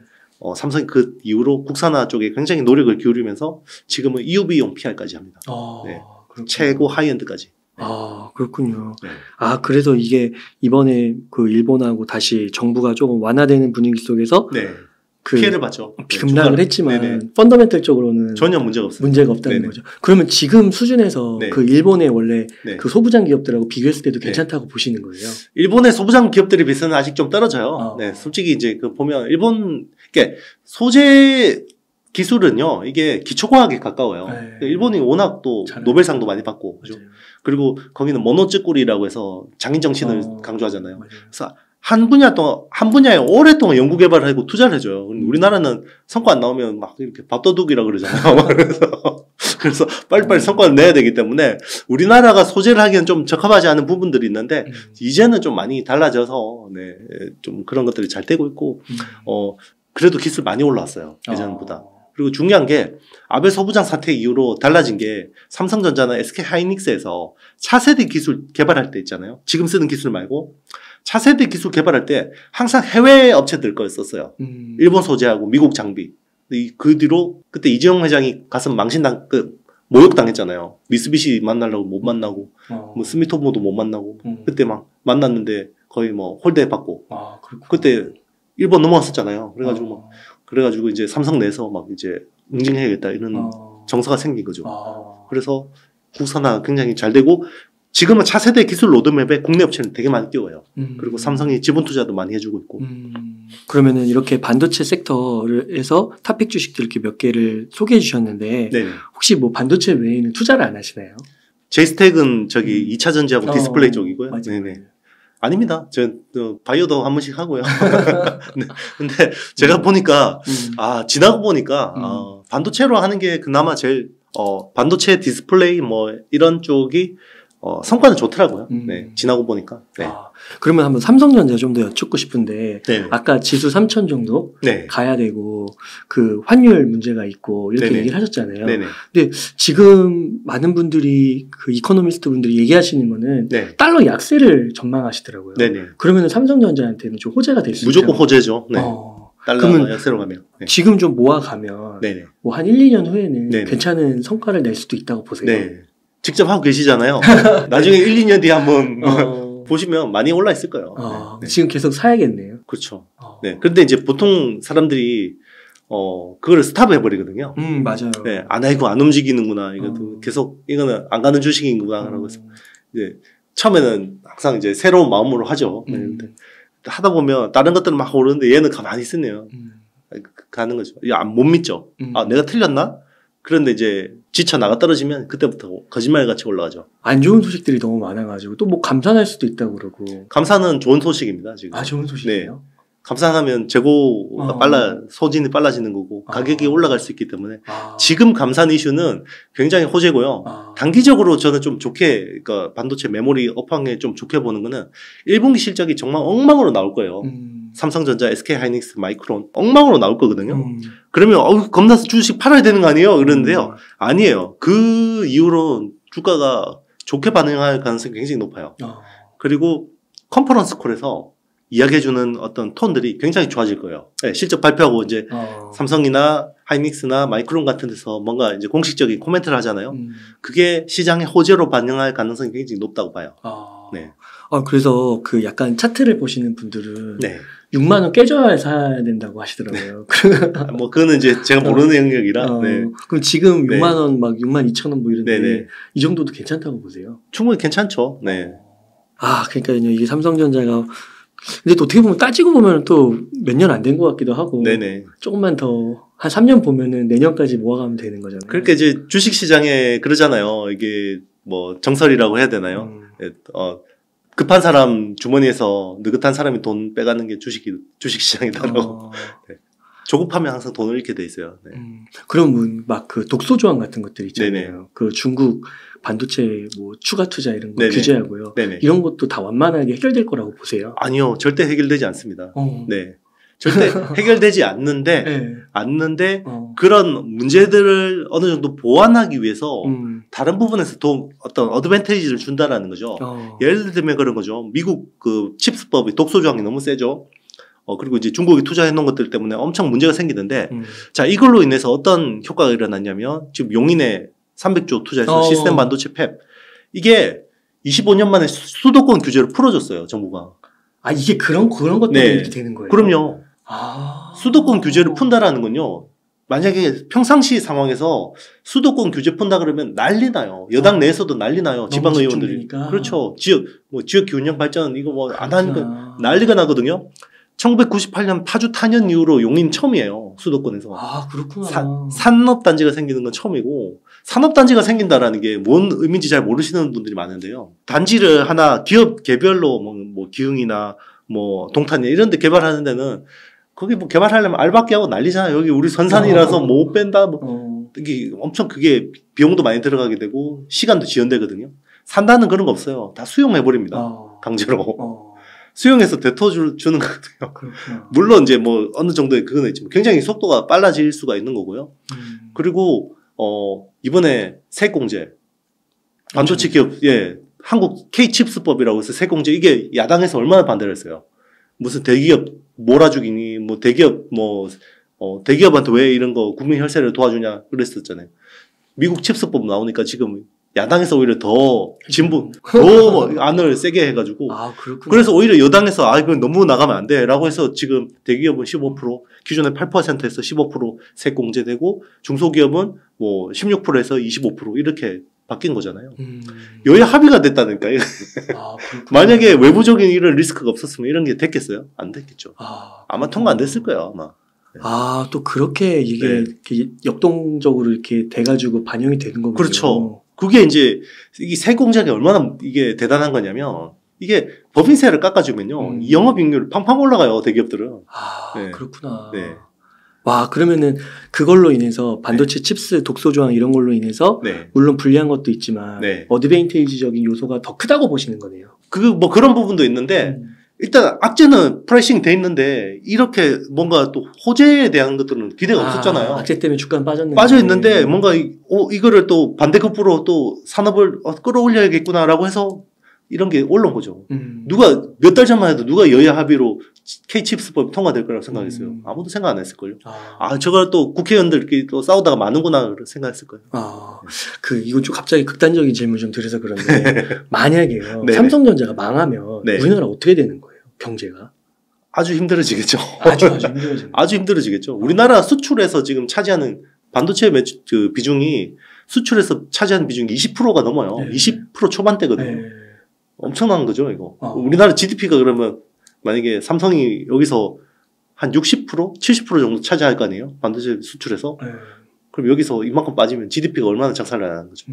삼성이 그 이후로 국산화 쪽에 굉장히 노력을 기울이면서 지금은 EUV용 PR까지 합니다. 네. 최고 하이엔드까지. 네. 아, 그렇군요. 네. 아, 그래서 이게 이번에 그 일본하고 다시 정부가 조금 완화되는 분위기 속에서 네. 그 피해를 봤죠. 급락을 했지만 네네. 펀더멘털적으로는 전혀 문제가 없어요. 문제가 없다는 네네. 거죠. 그러면 지금 수준에서 네. 그 일본의 원래 네. 그 소부장 기업들하고 비교했을 때도 괜찮다고 네. 보시는 거예요? 일본의 소부장 기업들에 비해서는 아직 좀 떨어져요. 네, 솔직히 이제 그 보면 일본 이게 소재 기술은요 이게 기초과학에 가까워요. 네. 일본이 워낙 또 노벨상도 많이 받고 그죠? 그리고 거기는 모노츠꾸리라고 해서 장인 정신을 강조하잖아요. 맞아요. 그래서 한 분야에 오랫동안 연구 개발을 하고 투자를 해줘요. 우리나라는 성과 안 나오면 막 이렇게 밥도둑이라 그러잖아요. 그래서 빨리빨리 성과를 내야 되기 때문에 우리나라가 소재를 하기엔 좀 적합하지 않은 부분들이 있는데 이제는 좀 많이 달라져서 네, 좀 그런 것들이 잘 되고 있고 그래도 기술 많이 올라왔어요. 예전보다. 그리고 중요한 게 아베 소부장 사태 이후로 달라진 게 삼성전자나 SK 하이닉스에서 차세대 기술 개발할 때 있잖아요. 지금 쓰는 기술 말고 차세대 기술 개발할 때 항상 해외 업체들 걸 썼어요. 일본 소재하고 미국 장비. 그 뒤로 그때 이재용 회장이 가서 모욕당했잖아요. 미쓰비시 만나려고 못 만나고, 뭐 스미토모도 못 만나고, 그때 막 만났는데 거의 뭐 홀대 받고. 그때 일본 넘어갔었잖아요. 그래가지고 이제 삼성 내에서 막 이제 응징해야겠다 이런 정서가 생긴 거죠. 그래서 국산화 굉장히 잘 되고 지금은 차세대 기술 로드맵에 국내 업체는 되게 많이 끼워요. 그리고 삼성이 지분 투자도 많이 해주고 있고. 그러면은 이렇게 반도체 섹터에서 탑픽 주식들 이렇게 몇 개를 소개해 주셨는데 네네. 혹시 뭐 반도체 외에는 투자를 안 하시나요? J스택은 저기 2차 전지하고 디스플레이 쪽이고요. 맞아요. 네네. 아닙니다. 저 바이오도 한 번씩 하고요. 네. 근데 제가 보니까 지나고 보니까 반도체로 하는 게 그나마 제일 반도체 디스플레이 뭐 이런 쪽이 성과는 좋더라고요. 네, 지나고 보니까. 네. 그러면 한번 삼성전자 좀 더 여쭙고 싶은데, 네. 아까 지수 3,000 정도 네. 가야 되고, 그 환율 문제가 있고, 이렇게 네네. 얘기를 하셨잖아요. 네네. 근데 지금 많은 분들이, 그 이코노미스트 분들이 얘기하시는 거는, 네. 달러 약세를 전망하시더라고요. 네네. 그러면 삼성전자한테는 좀 호재가 될 수 있죠. 무조건 호재죠. 네. 달러 약세로 가면. 네. 지금 좀 모아가면, 뭐 한 1, 2년 후에는 네네. 괜찮은 성과를 낼 수도 있다고 보세요. 네. 직접 하고 계시잖아요. 나중에 1, 2년 뒤에 한번 보시면 많이 올라 있을 거예요. 네. 지금 계속 사야겠네요. 그렇죠. 네. 그런데 이제 보통 사람들이 그거를 스탑 해버리거든요. 맞아요. 네. 이거 안 움직이는구나. 이것도 계속 이거는 안 가는 주식인구나. 라고 해서 이제 처음에는 항상 이제 새로운 마음으로 하죠. 근데 하다 보면 다른 것들은 막 오르는데 얘는 가만히 있네요. 가는 거죠. 못 믿죠. 내가 틀렸나? 그런데 이제 지쳐 나가 떨어지면 그때부터 거짓말 같이 올라가죠. 안 좋은 소식들이 너무 많아가지고 또 뭐 감산할 수도 있다고 그러고. 감산은 좋은 소식입니다 지금. 좋은 소식이에요? 네. 감산하면 재고가 소진이 빨라지는 거고 가격이 올라갈 수 있기 때문에 지금 감산 이슈는 굉장히 호재고요. 단기적으로 저는 좀 좋게 그러니까 반도체 메모리 업황에 좀 좋게 보는 거는 1분기 실적이 정말 엉망으로 나올 거예요. 삼성전자, SK 하이닉스, 마이크론 엉망으로 나올 거거든요. 그러면 겁나서 주식 팔아야 되는 거 아니에요? 이러는데요. 아니에요. 그 이후로 주가가 좋게 반응할 가능성이 굉장히 높아요. 그리고 컨퍼런스 콜에서 이야기해주는 어떤 톤들이 굉장히 좋아질 거예요. 네, 실적 발표하고 이제 삼성이나 하이닉스나 마이크론 같은 데서 뭔가 이제 공식적인 코멘트를 하잖아요. 그게 시장의 호재로 반영할 가능성이 굉장히 높다고 봐요. 네. 그래서 그 약간 차트를 보시는 분들은 네. 6만 원 깨져야 사야 된다고 하시더라고요. 뭐 그거는 이제 제가 모르는 영역이라. 네. 그럼 지금 6만 원 막 6만 2천 원 뭐 이런데 이 정도도 괜찮다고 보세요? 충분히 괜찮죠. 네. 그러니까요. 이게 삼성전자가 근데 또 어떻게 보면 따지고 보면 또 몇 년 안 된 것 같기도 하고. 네네. 조금만 더 한 3년 보면은 내년까지 모아가면 되는 거잖아요. 그러니까 이제 주식시장에 그러잖아요. 이게 뭐 정설이라고 해야 되나요? 급한 사람 주머니에서 느긋한 사람이 돈 빼가는 게 주식시장이다라고. 네. 조급하면 항상 돈을 잃게 돼 있어요. 네. 그럼 막 그 독소 조항 같은 것들 있잖아요. 네네. 그 중국 반도체 뭐 추가 투자 이런 거 네네. 규제하고요. 네네. 이런 것도 다 완만하게 해결될 거라고 보세요? 아니요, 절대 해결되지 않습니다. 네, 절대 해결되지 않는데 그런 문제들을 어느 정도 보완하기 위해서 다른 부분에서 어떤 어드밴티지를 준다라는 거죠. 예를 들면 그런 거죠. 미국 그 칩스법이 독소 조항이 너무 세죠. 그리고 이제 중국이 투자해 놓은 것들 때문에 엄청 문제가 생기는데, 자, 이걸로 인해서 어떤 효과가 일어났냐면, 지금 용인에 300조 투자해서 시스템 반도체 팹. 이게 25년 만에 수도권 규제를 풀어줬어요, 정부가. 이게 그런 것 때문에 이렇게 되는 거예요? 그럼요. 수도권 규제를 푼다라는 건요, 만약에 평상시 상황에서 수도권 규제 푼다 그러면 난리 나요. 여당 내에서도 난리 나요. 지방의원들이. 그렇죠. 지역 기후환경 발전, 이거 뭐 안 하니까 난리가 나거든요. 1998년 파주 탄현 이후로 용인 처음이에요. 수도권에서. 그렇구나. 산업단지가 생기는 건 처음이고, 산업단지가 생긴다라는 게 뭔 의미인지 잘 모르시는 분들이 많은데요. 단지를 하나 기업 개별로 뭐 기흥이나 뭐 동탄이나 이런 데 개발하는 데는 거기 뭐 개발하려면 알박기 하고 난리잖아요. 여기 우리 선산이라서 못 뺀다. 이게 엄청 그게 비용도 많이 들어가게 되고 시간도 지연되거든요. 산다는 그런 거 없어요. 다 수용해버립니다. 강제로. 수용해서 대토 주는 거거든요. 그렇구나. 물론 이제 뭐 어느 정도의 그거는 있지만 굉장히 속도가 빨라질 수가 있는 거고요. 그리고 이번에 세액공제 반도체 기업 한국 K칩스법이라고 해서 세액공제 이게 야당에서 얼마나 반대를 했어요. 무슨 대기업 몰아주기니 뭐 대기업 대기업한테 왜 이런 거 국민 혈세를 도와주냐 그랬었잖아요. 미국 칩스법 나오니까 지금 야당에서 오히려 더 안을 세게 해가지고. 그렇구나. 그래서 오히려 여당에서 이건 너무 나가면 안 돼라고 해서 지금 대기업은 15%, 기존에 8%에서 15% 세액 공제되고 중소기업은 뭐 16%에서 25% 이렇게 바뀐 거잖아요. 여야 합의가 됐다니까요. 만약에 외부적인 이런 리스크가 없었으면 이런 게 됐겠어요? 안 됐겠죠. 아마 통과 안 됐을 거예요, 아마. 또 그렇게 이게 역동적으로 이렇게 돼가지고 반영이 되는 거군요. 그렇죠. 그게 이제 이 세공제가 얼마나 이게 대단한 거냐면 이게 법인세를 깎아주면요 영업이익률 팡팡 올라가요 대기업들은. 그렇구나. 네. 그러면은 그걸로 인해서 반도체 칩스 독소 조항 이런 걸로 인해서 물론 불리한 것도 있지만 어드밴티지적인 요소가 더 크다고 보시는 거네요. 뭐 그런 부분도 있는데 일단 악재는 프라이싱 돼 있는데 이렇게 뭔가 또 호재에 대한 것들은 기대가 없었잖아요. 악재 때문에 주가는 빠져 있는데 뭔가 이거를 또 반대급부로 또 산업을 끌어올려야겠구나라고 해서 이런 게 올라온 거죠. 누가 몇 달 전만 해도 누가 여야 합의로 K칩스법이 통과될 거라고 생각했어요. 아무도 생각 안 했을걸요. 저걸 또 국회의원들끼리 또 싸우다가 마는구나 생각했을 거예요. 이건 좀 갑자기 극단적인 질문 좀 드려서 그런데 만약에요 삼성전자가 망하면 우리나라 어떻게 되는 거예요? 경제가? 아주 힘들어지겠죠. 아주 힘들어지겠죠. 우리나라 수출에서 지금 차지하는 반도체 그 비중이 수출에서 차지하는 비중이 20%가 넘어요. 20% 초반대거든요. 엄청난 거죠, 이거. 우리나라 GDP가 그러면 만약에 삼성이 여기서 한 60%? 70% 정도 차지할 거 아니에요? 반도체 수출에서? 그럼 여기서 이만큼 빠지면 GDP가 얼마나 작살나는 거죠.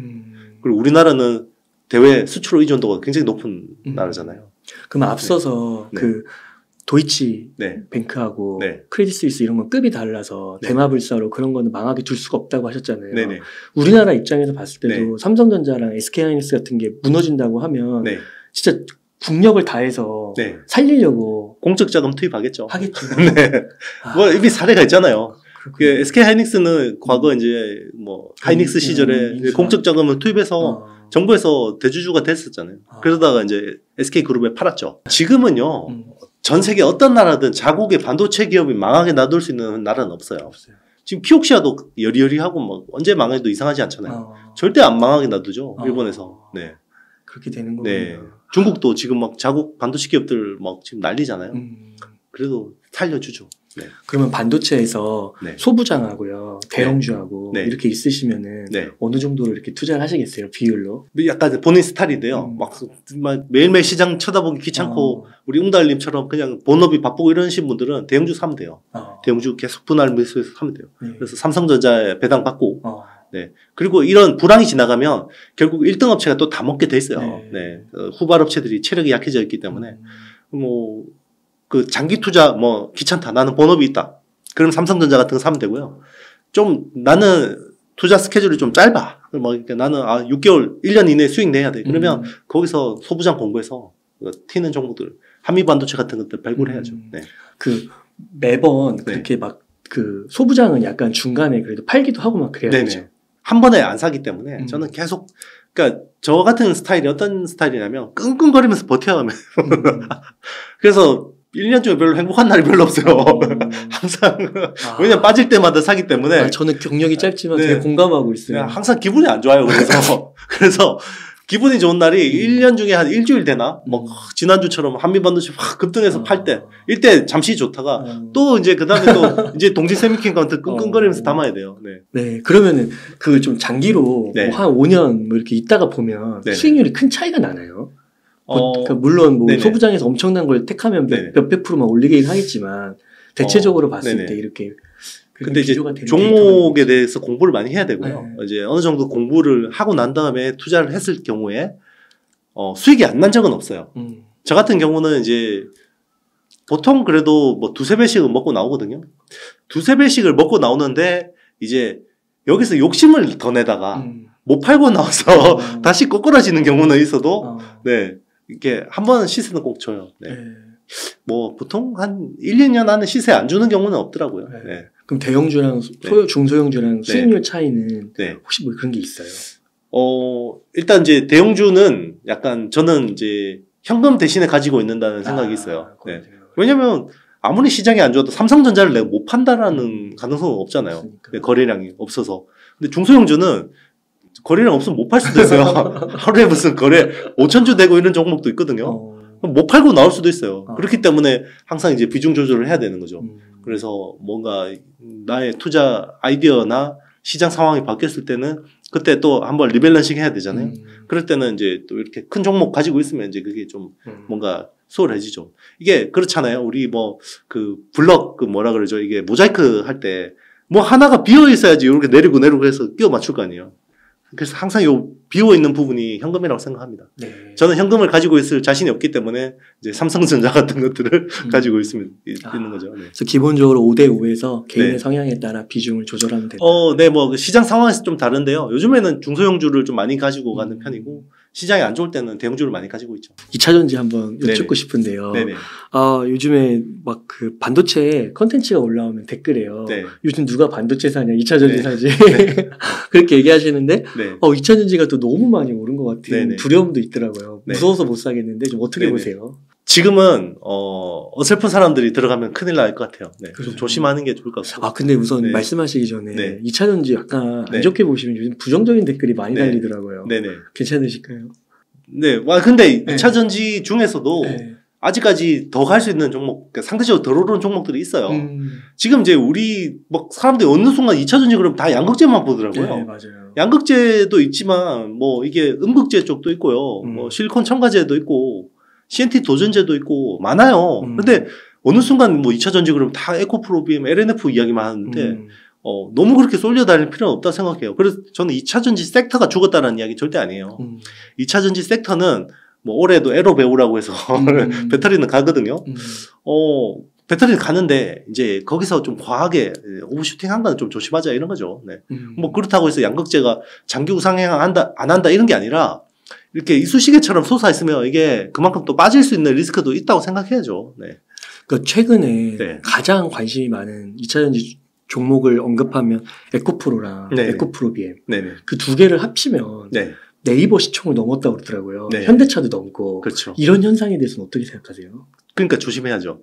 그리고 우리나라는 대외 수출 의존도가 굉장히 높은 나라잖아요. 그럼 앞서서 그 도이치 뱅크하고 크레딧 스위스 이런 건 급이 달라서 대마불사로 그런 거는 망하게 둘 수가 없다고 하셨잖아요. 우리나라 입장에서 봤을 때도 삼성전자랑 SK하이닉스 같은 게 무너진다고 하면 진짜 국력을 다해서 살리려고 공적 자금 투입하겠죠. 하겠죠. 뭐 이미 사례가 있잖아요. SK 하이닉스는 과거 이제 뭐 하이닉스 시절에 공적 자금을 투입해서 정부에서 대주주가 됐었잖아요. 그러다가 이제 SK 그룹에 팔았죠. 지금은요 전 세계 어떤 나라든 자국의 반도체 기업이 망하게 놔둘 수 있는 나라는 없어요. 지금 키옥시아도 여리여리하고 뭐 언제 망해도 이상하지 않잖아요. 절대 안 망하게 놔두죠. 일본에서. 그렇게 되는 거군요. 중국도 지금 막 자국 반도체 기업들 막 지금 난리잖아요. 그래도 살려주죠. 네. 그러면 반도체에서 네. 소부장하고요, 대형주하고 네. 이렇게 있으시면은 네. 어느 정도로 이렇게 투자를 하시겠어요, 비율로? 약간 본인 스타일인데요. 막 매일매일 시장 쳐다보기 귀찮고 우리 웅달님처럼 그냥 본업이 바쁘고 이러신 분들은 대형주 사면 돼요. 대형주 계속 분할 매수해서 사면 돼요. 그래서 삼성전자에 배당 받고 네. 그리고 이런 불황이 지나가면 결국 1등 업체가 또 다 먹게 돼 있어요. 네. 후발 업체들이 체력이 약해져 있기 때문에 뭐 그 장기 투자 뭐 귀찮다. 나는 본업이 있다. 그럼 삼성전자 같은 거 사면 되고요. 좀 나는 투자 스케줄이 좀 짧아. 뭐 그러니까 나는 6개월, 1년 이내에 수익 내야 돼. 그러면 거기서 소부장 공부해서 튀는 종목들, 한미반도체 같은 것들 발굴해야죠. 네. 그 매번 그렇게 막 그 소부장은 약간 중간에 그래도 팔기도 하고 막 그래야 되죠. 한 번에 안 사기 때문에 저는 계속 그러니까 저 같은 스타일이 어떤 스타일이냐면 끙끙거리면서 버텨가면 그래서 1년 중에 별로 행복한 날이 별로 없어요. 항상 왜냐면 빠질 때마다 사기 때문에 저는 경력이 짧지만 되게 공감하고 있어요. 항상 기분이 안 좋아요. 그래서 기분이 좋은 날이 1년 중에 한 일주일 되나? 뭐, 지난주처럼 한미반도체 확 급등해서 팔 때, 이때 잠시 좋다가, 또 이제 그 다음에 또, 이제 동지 세미캔 끙끙거리면서 담아야 돼요. 네. 네. 그러면은 그 좀 장기로 뭐 한 5년 뭐 이렇게 있다가 보면 수익률이 큰 차이가 나나요? 그러니까 물론 뭐 소부장에서 엄청난 걸 택하면 몇백 프로만 올리긴 하겠지만, 대체적으로 봤을 때 이렇게. 근데 이제 종목에 대해서 공부를 많이 해야 되고요. 이제 어느 정도 공부를 하고 난 다음에 투자를 했을 경우에 수익이 안 난 적은 없어요. 저 같은 경우는 이제 보통 그래도 뭐 두세 배씩은 먹고 나오거든요. 두세 배씩을 먹고 나오는데 이제 여기서 욕심을 더 내다가 못 팔고 나와서 다시 꼬꾸라지는 경우는 있어도 네 이렇게 한 번 시세는 꼭 줘요. 네. 뭐 보통 한 1, 2년 안에 시세 안 주는 경우는 없더라고요. 네. 그럼 대형주랑 중소형주랑 수익률 차이는 혹시 뭐 그런 게 있어요? 일단 이제 대형주는 약간 저는 이제 현금 대신에 가지고 있는다는 생각이 있어요. 네. 왜냐면 아무리 시장이 안 좋아도 삼성전자를 내가 못 판다라는 가능성은 없잖아요. 그러니까. 거래량이 없어서. 근데 중소형주는 거래량 없으면 못 팔 수도 있어요. 하루에 무슨 거래 5,000주 되고 이런 종목도 있거든요. 못 팔고 나올 수도 있어요. 그렇기 때문에 항상 이제 비중 조절을 해야 되는 거죠. 그래서 뭔가 나의 투자 아이디어나 시장 상황이 바뀌었을 때는 그때 또 한번 리밸런싱 해야 되잖아요. 그럴 때는 이제 또 이렇게 큰 종목 가지고 있으면 이제 그게 좀 뭔가 수월해지죠. 이게 그렇잖아요. 우리 뭐 그 블럭 그 뭐라 그러죠. 이게 모자이크 할 때 뭐 하나가 비어 있어야지 이렇게 내리고 해서 끼워 맞출 거 아니에요. 그래서 항상 요 비어있는 부분이 현금이라고 생각합니다. 네. 저는 현금을 가지고 있을 자신이 없기 때문에 이제 삼성전자 같은 것들을 가지고 있는 거죠. 네. 그래서 기본적으로 5대5에서 개인의 성향에 따라 비중을 조절하면 된다. 네, 뭐 시장 상황에서 좀 다른데요. 요즘에는 중소형주를 좀 많이 가지고 가는 편이고 시장이 안 좋을 때는 대형주를 많이 가지고 있죠. 2차전지 한번 여쭙고 싶은데요. 네네. 요즘에 막 그 반도체 컨텐츠가 올라오면 댓글에요. 요즘 누가 반도체 사냐, 2차전지 사지. 그렇게 얘기하시는데 2차전지가 또 너무 많이 오른 것 같은 두려움도 있더라고요. 무서워서 못 사겠는데 좀 어떻게 보세요? 지금은 어설픈 사람들이 들어가면 큰일 날 것 같아요. 네. 좀 조심하는 게 좋을 것 같고. 근데 우선 말씀하시기 전에 2차전지 약간 안 좋게 보시면 요즘 부정적인 댓글이 많이 달리더라고요. 네네. 괜찮으실까요? 네. 근데 2차전지 중에서도 아직까지 더 갈 수 있는 종목, 그러니까 상대적으로 덜 오르는 종목들이 있어요. 지금 이제 우리 뭐 사람들이 어느 순간 2차전지 그러면 다 양극재만 보더라고요. 네, 맞아요. 양극재도 있지만 뭐 이게 음극재 쪽도 있고요. 뭐 실리콘 첨가제도 있고 CNT 도전제도 있고 많아요. 근데 어느 순간 뭐 2차전지 그러면 다 에코프로비엠, LNF 이야기만 하는데 너무 그렇게 쏠려 다닐 필요는 없다 생각해요. 그래서 저는 2차전지 섹터가 죽었다는 이야기 절대 아니에요. 2차전지 섹터는 뭐 올해도 에로 배우라고 해서 배터리는 가거든요. 배터리는 가는데 이제 거기서 좀 과하게 오버슈팅 한 건 좀 조심하자 이런 거죠. 네. 뭐 그렇다고 해서 양극재가 장기 우상향 안 한다 이런 게 아니라 이렇게 이쑤시개처럼 솟아있으면 이게 그만큼 또 빠질 수 있는 리스크도 있다고 생각해야죠. 네. 그러니까 최근에 가장 관심이 많은 2차전지 종목을 언급하면 에코프로랑 에코프로비엠 그 두 개를 합치면 네이버 시총을 넘었다고 그러더라고요. 현대차도 넘고. 그렇죠. 이런 현상에 대해서는 어떻게 생각하세요? 그러니까 조심해야죠.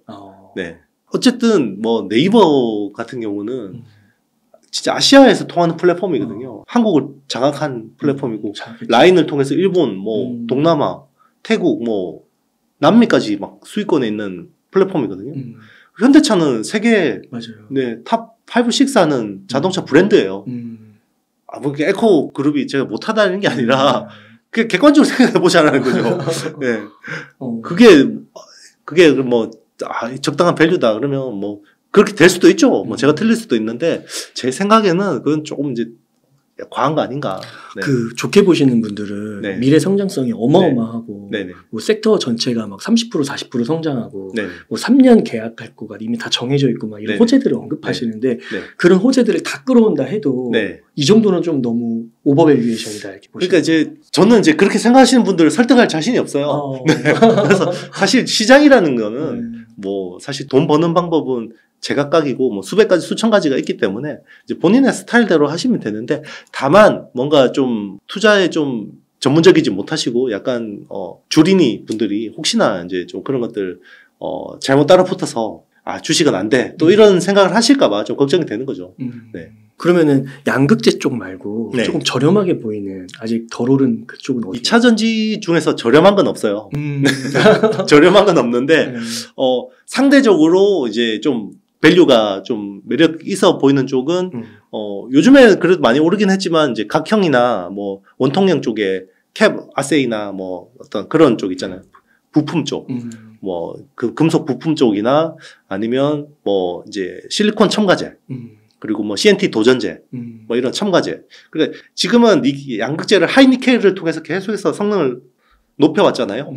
네. 어쨌든 뭐 네이버 같은 경우는 진짜 아시아에서 통하는 플랫폼이거든요. 한국을 장악한 플랫폼이고 라인을 통해서 일본, 뭐 동남아, 태국, 뭐 남미까지 막 수익권에 있는 플랫폼이거든요. 현대차는 세계 맞아요. 네, 탑 5, 6 하는 자동차 브랜드예요. 뭐 에코 그룹이 제가 못하다는 게 아니라 그게 객관적으로 생각해 보자라는 거죠. 네. 그게 뭐 적당한 밸류다 그러면 뭐 그렇게 될 수도 있죠. 뭐 제가 틀릴 수도 있는데 제 생각에는 그건 조금 이제 과한 거 아닌가. 네. 그 좋게 보시는 분들은 네. 미래 성장성이 어마어마하고 네. 뭐 섹터 전체가 막 30% 40% 성장하고 네. 뭐 3년 계약할 거가 이미 다 정해져 있고 막 이런 네. 호재들을 언급하시는데 네. 그런 호재들을 다 끌어온다 해도 네. 이 정도는 좀 너무 오버밸류에이션이다 이렇게 보시면. 그러니까 이제 저는 이제 그렇게 생각하시는 분들을 설득할 자신이 없어요. 네. 그래서 사실 시장이라는 거는 뭐 사실 돈 버는 방법은 제각각이고 뭐 수백 가지 수천 가지가 있기 때문에 이제 본인의 스타일대로 하시면 되는데 다만 뭔가 좀 투자에 좀 전문적이지 못하시고 약간 주린이 분들이 혹시나 이제 좀 그런 것들 잘못 따라 붙어서 주식은 안 돼 또 이런 생각을 하실까봐 좀 걱정이 되는 거죠. 네. 그러면은 양극재 쪽 말고 네. 조금 저렴하게 보이는 아직 덜 오른 그쪽은 어디예요? 2차 전지 중에서 저렴한 건 없어요. 저렴한 건 없는데 상대적으로 이제 좀 밸류가 좀 매력 있어 보이는 쪽은 요즘에 그래도 많이 오르긴 했지만 이제 각형이나 뭐 원통형 쪽에 캡 아세이나 뭐 어떤 그런 쪽 있잖아요. 부품 쪽. 뭐 그 금속 부품 쪽이나 아니면 뭐 이제 실리콘 첨가제. 그리고 뭐 CNT 도전제. 뭐 이런 첨가제. 그러니까 지금은 이 양극재를 하이니켈을 통해서 계속해서 성능을 높여 왔잖아요.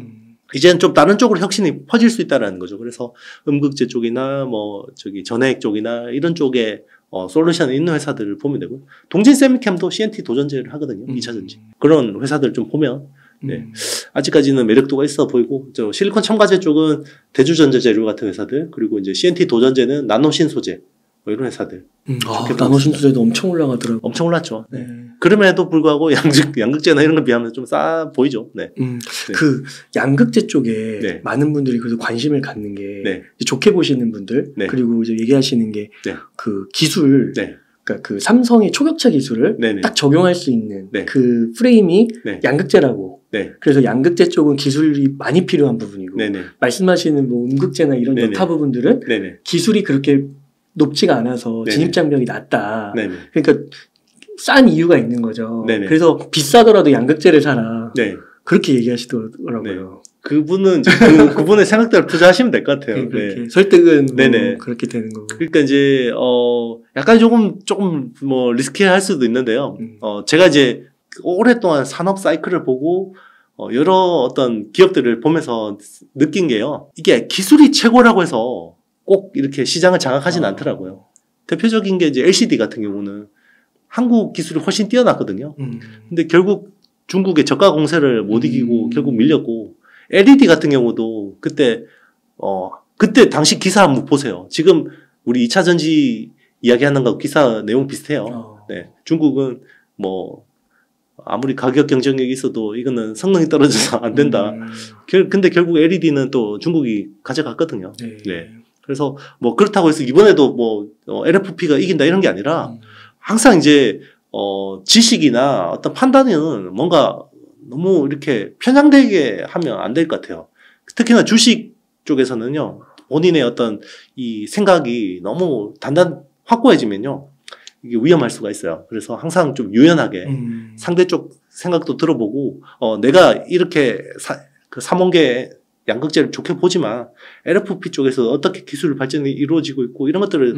이제는 좀 다른 쪽으로 혁신이 퍼질 수 있다라는 거죠. 그래서 음극재 쪽이나 뭐 전해액 쪽이나 이런 쪽에 솔루션이 있는 회사들을 보면 되고요. 동진 세미캠도 CNT 도전제를 하거든요. 2차 전지. 그런 회사들 좀 보면 네. 아직까지는 매력도가 있어 보이고 실리콘 첨가제 쪽은 대주전자재료 같은 회사들 그리고 이제 CNT 도전제는 나노신소재 뭐 이런 회사들. 나노신소재도 엄청 올라가더라고요. 엄청 올랐죠. 네. 그럼에도 불구하고 양극재나 이런 걸 비하면 좀 싸 보이죠. 네. 네. 그 양극재 쪽에 네. 많은 분들이 그래도 관심을 갖는 게 네. 좋게 보시는 분들 네. 그리고 이제 얘기하시는 게 그 기술 네. 그러니까 그 삼성의 초격차 기술을 네네. 딱 적용할 수 있는 그 프레임이 양극재라고. 그래서 양극재 쪽은 기술이 많이 필요한 부분이고 말씀하시는 뭐 음극재나 이런 여타 부분들은 기술이 그렇게 높지가 않아서 진입장벽이 낮다. 그러니까 싼 이유가 있는 거죠. 그래서 비싸더라도 양극재를 사라. 그렇게 얘기하시더라고요. 그분은 그분의 생각대로 투자하시면 될 것 같아요. 설득은 뭐 그렇게 되는 거고. 그러니까 이제 약간 조금 뭐 리스키할 수도 있는데요. 제가 이제 오랫동안 산업 사이클을 보고 여러 어떤 기업들을 보면서 느낀 게요. 이게 기술이 최고라고 해서 꼭 이렇게 시장을 장악하진 않더라고요. 대표적인 게 이제 LCD 같은 경우는 한국 기술이 훨씬 뛰어났거든요. 근데 결국 중국의 저가 공세를 못 이기고 결국 밀렸고 LED 같은 경우도 그때 당시 기사 한번 보세요. 지금 우리 2차 전지 이야기하는 거 기사 내용 비슷해요. 네. 중국은 뭐 아무리 가격 경쟁력이 있어도 이거는 성능이 떨어져서 안 된다. 근데 결국 LED는 또 중국이 가져갔거든요. 네. 그래서 뭐 그렇다고 해서 이번에도 뭐 LFP가 이긴다 이런 게 아니라 항상 이제 지식이나 어떤 판단은 뭔가 너무 이렇게 편향되게 하면 안 될 것 같아요. 특히나 주식 쪽에서는요, 본인의 어떤 이 생각이 너무 확고해지면요, 이게 위험할 수가 있어요. 그래서 항상 좀 유연하게 상대 쪽 생각도 들어보고, 내가 이렇게 삼원계 양극재를 좋게 보지만 LFP 쪽에서 어떻게 기술 발전이 이루어지고 있고 이런 것들을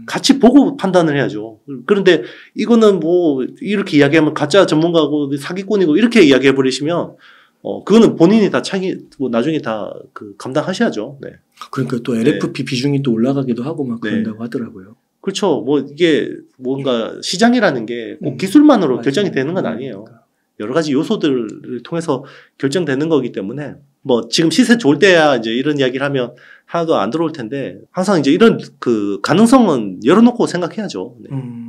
같이 보고 판단을 해야죠. 그런데 이거는 뭐 이렇게 이야기하면 가짜 전문가고 사기꾼이고 이렇게 이야기해 버리시면 그거는 본인이 다 뭐 나중에 다 감당하셔야죠. 네. 그러니까 또 LFP 비중이 또 올라가기도 하고 막 그런다고 하더라고요. 그렇죠. 뭐 이게 뭔가 시장이라는 게 꼭 기술만으로 결정이 되는 건 아니에요. 여러 가지 요소들을 통해서 결정되는 거기 때문에 뭐 지금 시세 좋을 때야 이제 이런 이야기를 하면 하나도 안 들어올 텐데 항상 이제 이런 가능성은 열어놓고 생각해야죠.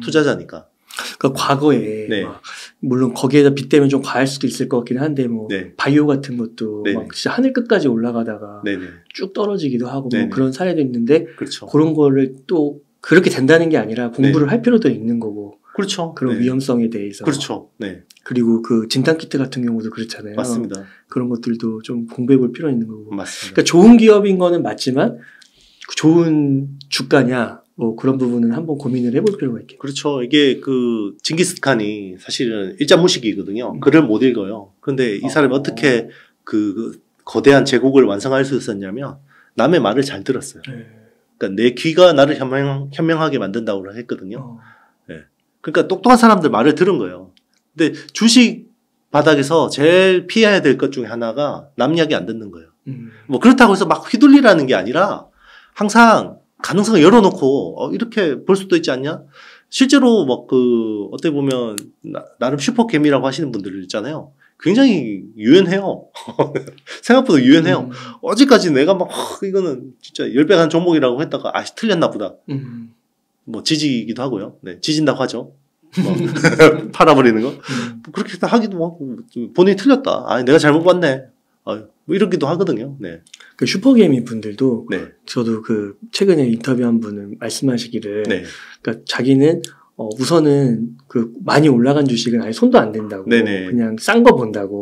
투자자니까. 그러니까 과거에 막 물론 거기에다 빗대면 좀 과할 수도 있을 것 같긴 한데 뭐 바이오 같은 것도 막 진짜 하늘 끝까지 올라가다가 쭉 떨어지기도 하고 뭐 그런 사례도 있는데 그런 거를 또 그렇게 된다는 게 아니라 공부를 할 필요도 있는 거고. 그렇죠. 그런 위험성에 대해서. 그렇죠. 네. 그리고 그 진단키트 같은 경우도 그렇잖아요. 맞습니다. 그런 것들도 좀 공부해 볼 필요가 있는 거고. 맞습니다. 그러니까 좋은 기업인 거는 맞지만 좋은 주가냐 뭐 그런 부분은 한번 고민을 해볼 필요가 있겠죠. 그렇죠. 이게 그 징기스칸이 사실은 일자무식이거든요. 글을 못 읽어요. 그런데 이 사람이 어떻게 그 거대한 제국을 완성할 수 있었냐면 남의 말을 잘 들었어요. 그러니까 내 귀가 나를 현명하게 만든다고 했거든요. 그러니까 똑똑한 사람들 말을 들은 거예요. 근데 주식 바닥에서 제일 피해야 될 것 중에 하나가 남 이야기 안 듣는 거예요. 뭐 그렇다고 해서 막 휘둘리라는 게 아니라 항상 가능성을 열어놓고 이렇게 볼 수도 있지 않냐? 실제로 막 그 어떻게 보면 나름 슈퍼개미라고 하시는 분들 있잖아요. 굉장히 유연해요. 생각보다 유연해요. 어제까지 내가 막 이거는 진짜 10배 간 종목이라고 했다가 틀렸나 보다. 뭐 지지기도 하고요. 네, 지진다고 하죠. 뭐 팔아버리는 거. 그렇게 하기도 하고 본인이 틀렸다. 내가 잘못 봤네. 뭐 이러기도 하거든요. 네. 그 슈퍼개미 분들도 저도 그 최근에 인터뷰한 분은 말씀하시기를 그러니까 자기는 우선은 그 많이 올라간 주식은 아예 손도 안 댄다고 그냥 싼 거 본다고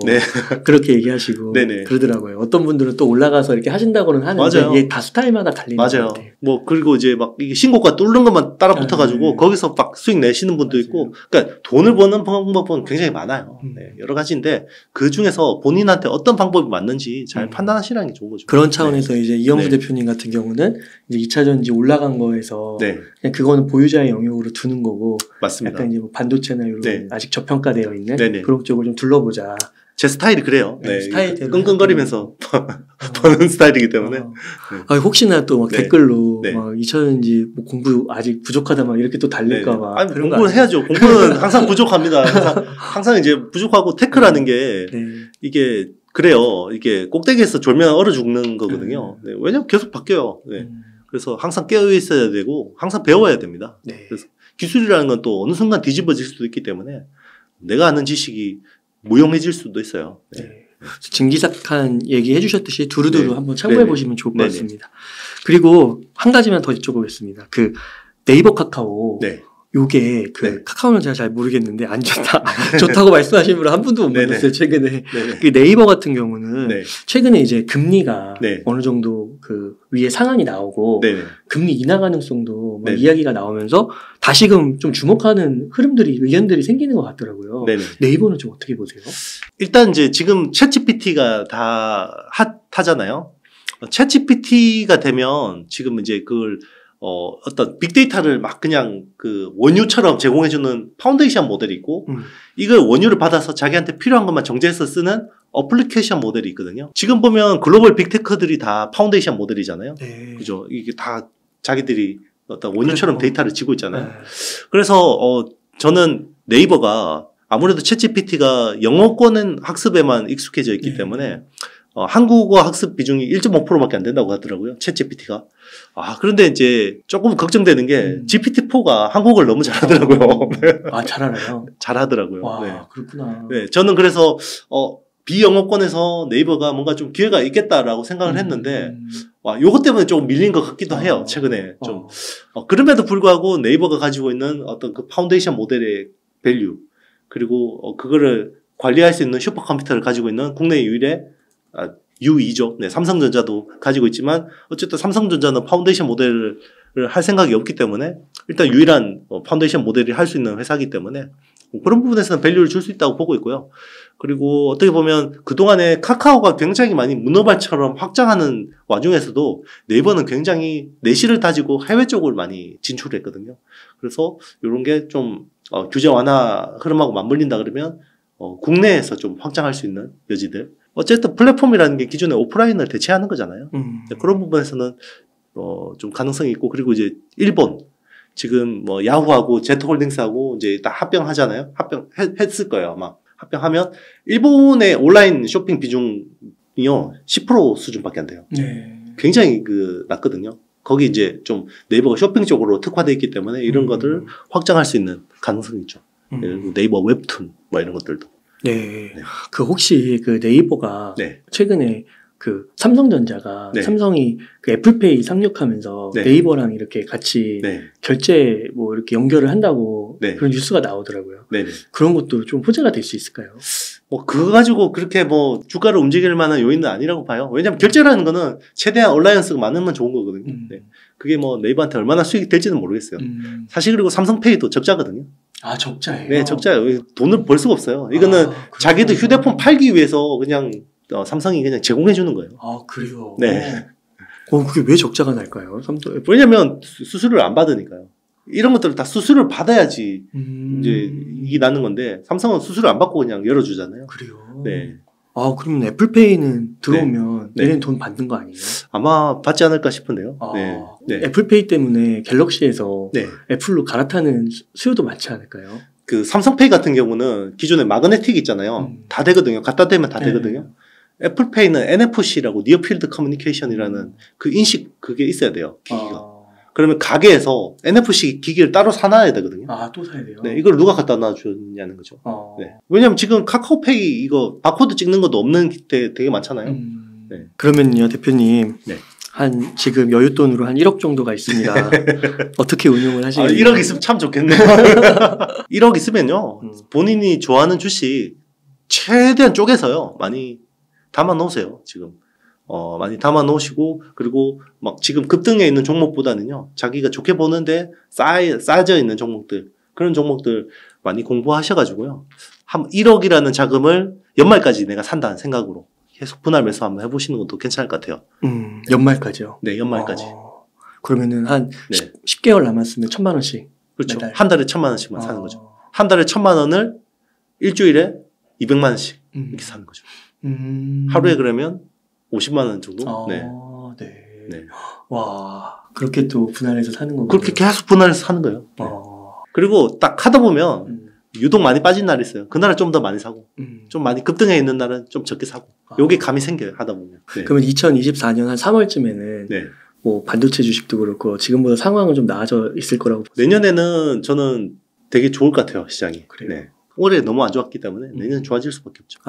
그렇게 얘기하시고 그러더라고요. 어떤 분들은 또 올라가서 이렇게 하신다고는 하는데 맞아요. 이게 다 스타일마다 달리는 것 같아요. 뭐 그리고 이제 막 이게 신고가 뚫는 것만 따라 붙어가지고 거기서 막 수익 내시는 분도 있고, 그러니까 돈을 버는 방법은 굉장히 많아요. 여러 가지인데 그 중에서 본인한테 어떤 방법이 맞는지 잘 판단하시라는 게 좋은 거죠. 그런 차원에서 이제 이영수 대표님 같은 경우는 이제 2차전지 올라간 거에서 그냥 그거는 보유자의 영역으로 두는 거고. 맞습니다. 약간 이제 뭐 반도체나 이런 아직 저평가되어 있는 그런 쪽을 좀 둘러보자. 제 스타일이 그래요. 끙끙거리면서 버는 스타일이기 때문에. 혹시나 또 막 댓글로 막 2차전지 뭐 공부 아직 부족하다 막 이렇게 또 달릴까봐. 공부는 해야죠. 공부는 항상 부족합니다. 항상 이제 부족하고 테크라는 게 이게 그래요. 이게 꼭대기에서 졸면 얼어 죽는 거거든요. 왜냐면 계속 바뀌어요. 그래서 항상 깨어 있어야 되고 항상 배워야 됩니다. 그래서 기술이라는 건 또 어느 순간 뒤집어질 수도 있기 때문에 내가 아는 지식이 무용해질 수도 있어요. 징기스칸 얘기해 주셨듯이 두루두루 한번 참고해 보시면 좋을 것 같습니다. 그리고 한 가지만 더 여쭤보겠습니다. 그 네이버 카카오 요게 그 카카오는 제가 잘 모르겠는데 안 좋다 좋다고 말씀하시는 분 한 분도 못 만났어요. 최근에 그 네이버 같은 경우는 최근에 이제 금리가 어느 정도 그 위에 상한이 나오고 금리 인하 가능성도 막 이야기가 나오면서 다시금 좀 주목하는 흐름들이 의견들이 생기는 것 같더라고요. 네이버는 좀 어떻게 보세요? 일단 이제 지금 챗GPT가 다 핫하잖아요. 챗GPT가 되면 지금 이제 그걸 어떤 빅데이터를 막 그냥 그 원유처럼 제공해주는 파운데이션 모델이 있고, 이걸 원유를 받아서 자기한테 필요한 것만 정제해서 쓰는 어플리케이션 모델이 있거든요. 지금 보면 글로벌 빅테크들이 다 파운데이션 모델이잖아요. 그죠? 이게 다 자기들이 어떤 원유처럼 데이터를 지고 있잖아요. 그래서, 저는 네이버가 아무래도 챗GPT가 영어권 학습에만 익숙해져 있기 때문에, 한국어 학습 비중이 1.5%밖에 안 된다고 하더라고요. 챗GPT가. 그런데 이제 조금 걱정되는 게 GPT-4가 한국어를 너무 잘하더라고요. 잘하나요? 잘하더라고요. 와, 그렇구나. 저는 그래서 비영어권에서 네이버가 뭔가 좀 기회가 있겠다라고 생각을 했는데 요것 때문에 조금 밀린 것 같기도 해요. 최근에 좀. 그럼에도 불구하고 네이버가 가지고 있는 어떤 그 파운데이션 모델의 밸류, 그리고 그거를 관리할 수 있는 슈퍼컴퓨터를 가지고 있는 국내 유일의 U2죠. 삼성전자도 가지고 있지만 어쨌든 삼성전자는 파운데이션 모델을 할 생각이 없기 때문에 일단 유일한 파운데이션 모델이 할 수 있는 회사이기 때문에 그런 부분에서는 밸류를 줄 수 있다고 보고 있고요. 그리고 어떻게 보면 그동안에 카카오가 굉장히 많이 문어발처럼 확장하는 와중에서도 네이버는 굉장히 내실을 다지고 해외 쪽을 많이 진출했거든요. 그래서 이런 게 좀 규제 완화 흐름하고 맞물린다 그러면 국내에서 좀 확장할 수 있는 여지들. 어쨌든 플랫폼이라는 게 기존의 오프라인을 대체하는 거잖아요. 그런 부분에서는 좀 가능성이 있고, 그리고 이제 일본 지금 뭐 야후하고 제트홀딩스하고 이제 다 합병하잖아요. 합병했을 거예요 아마. 합병하면 일본의 온라인 쇼핑 비중이요 10% 수준밖에 안 돼요. 굉장히 낮거든요. 거기 이제 좀 네이버가 쇼핑 쪽으로 특화되어 있기 때문에 이런 것들을 확장할 수 있는 가능성이 있죠. 네이버 웹툰 뭐 이런 것들도. 그 혹시 그 네이버가 최근에 그 삼성전자가 삼성이 그 애플페이 상륙하면서 네이버랑 이렇게 같이 결제 뭐 이렇게 연결을 한다고 그런 뉴스가 나오더라고요. 그런 것도 좀 호재가 될 수 있을까요? 뭐 그거 가지고 그렇게 뭐 주가를 움직일 만한 요인은 아니라고 봐요. 왜냐면 결제라는 거는 최대한 얼라이언스가 많으면 좋은 거거든요. 네. 그게 뭐 네이버한테 얼마나 수익이 될지는 모르겠어요. 사실 그리고 삼성페이도 적자거든요. 아, 적자예요? 네, 적자예요. 돈을 벌 수가 없어요. 이거는 자기도 휴대폰 팔기 위해서 그냥 삼성이 그냥 제공해 주는 거예요. 아, 그래요? 네. 그게 왜 적자가 날까요? 왜냐면 수수료를 안 받으니까요. 이런 것들은 다 수수료를 받아야지 이제 이게 나는 건데 삼성은 수수료 안 받고 그냥 열어주잖아요. 그래요? 네. 아, 그러면 애플페이는 들어오면 얘는 돈 받는 거 아니에요? 아마 받지 않을까 싶은데요. 네. 애플페이 때문에 갤럭시에서 애플로 갈아타는 수요도 많지 않을까요? 그 삼성페이 같은 경우는 기존에 마그네틱 있잖아요. 다 되거든요. 갖다 대면 다 되거든요. 애플페이는 NFC라고 니어필드 커뮤니케이션이라는 그 인식 그게 있어야 돼요. 기기가. 그러면 가게에서 NFC 기기를 따로 사놔야 되거든요. 아, 또 사야 돼요? 네, 이걸 누가 갖다 놔주냐는 거죠. 네. 왜냐면 지금 카카오페이 이거 바코드 찍는 것도 없는 데 되게 많잖아요. 네. 그러면요, 대표님. 네. 한 지금 여윳돈으로 한 1억 정도가 있습니다. 어떻게 운용을 하시겠어요? 1억 있으면 참 좋겠네요. 1억 있으면요. 본인이 좋아하는 주식 최대한 쪼개서요. 많이 담아 놓으세요. 지금. 많이 담아 놓으시고, 그리고 막 지금 급등해 있는 종목보다는요, 자기가 좋게 보는데 싸져 있는 종목들, 그런 종목들 많이 공부하셔가지고요, 한 1억이라는 자금을 연말까지 내가 산다는 생각으로 계속 분할 매수 한번 해보시는 것도 괜찮을 것 같아요. 연말까지요? 네, 연말까지. 그러면은 한 10개월 남았으면 1,000,000원씩. 그렇죠. 매달. 한 달에 1,000,000원씩만 사는 거죠. 한 달에 1,000,000원을 일주일에 200만원씩 이렇게 사는 거죠. 하루에 그러면 50만원 정도? 네. 와, 그렇게 또 분할해서 사는 거군요. 그렇게 계속 분할해서 사는 거예요. 네. 그리고 딱 하다 보면 유독 많이 빠진 날이 있어요. 그날은 좀 더 많이 사고, 좀 많이 급등해 있는 날은 좀 적게 사고. 요게 감이 생겨요, 하다 보면. 네. 그러면 2024년 한 3월쯤에는 뭐 반도체 주식도 그렇고 지금보다 상황은 좀 나아져 있을 거라고. 내년에는 저는 되게 좋을 것 같아요, 시장이. 그래요? 네. 올해 너무 안 좋았기 때문에 내년 좋아질 수밖에 없죠.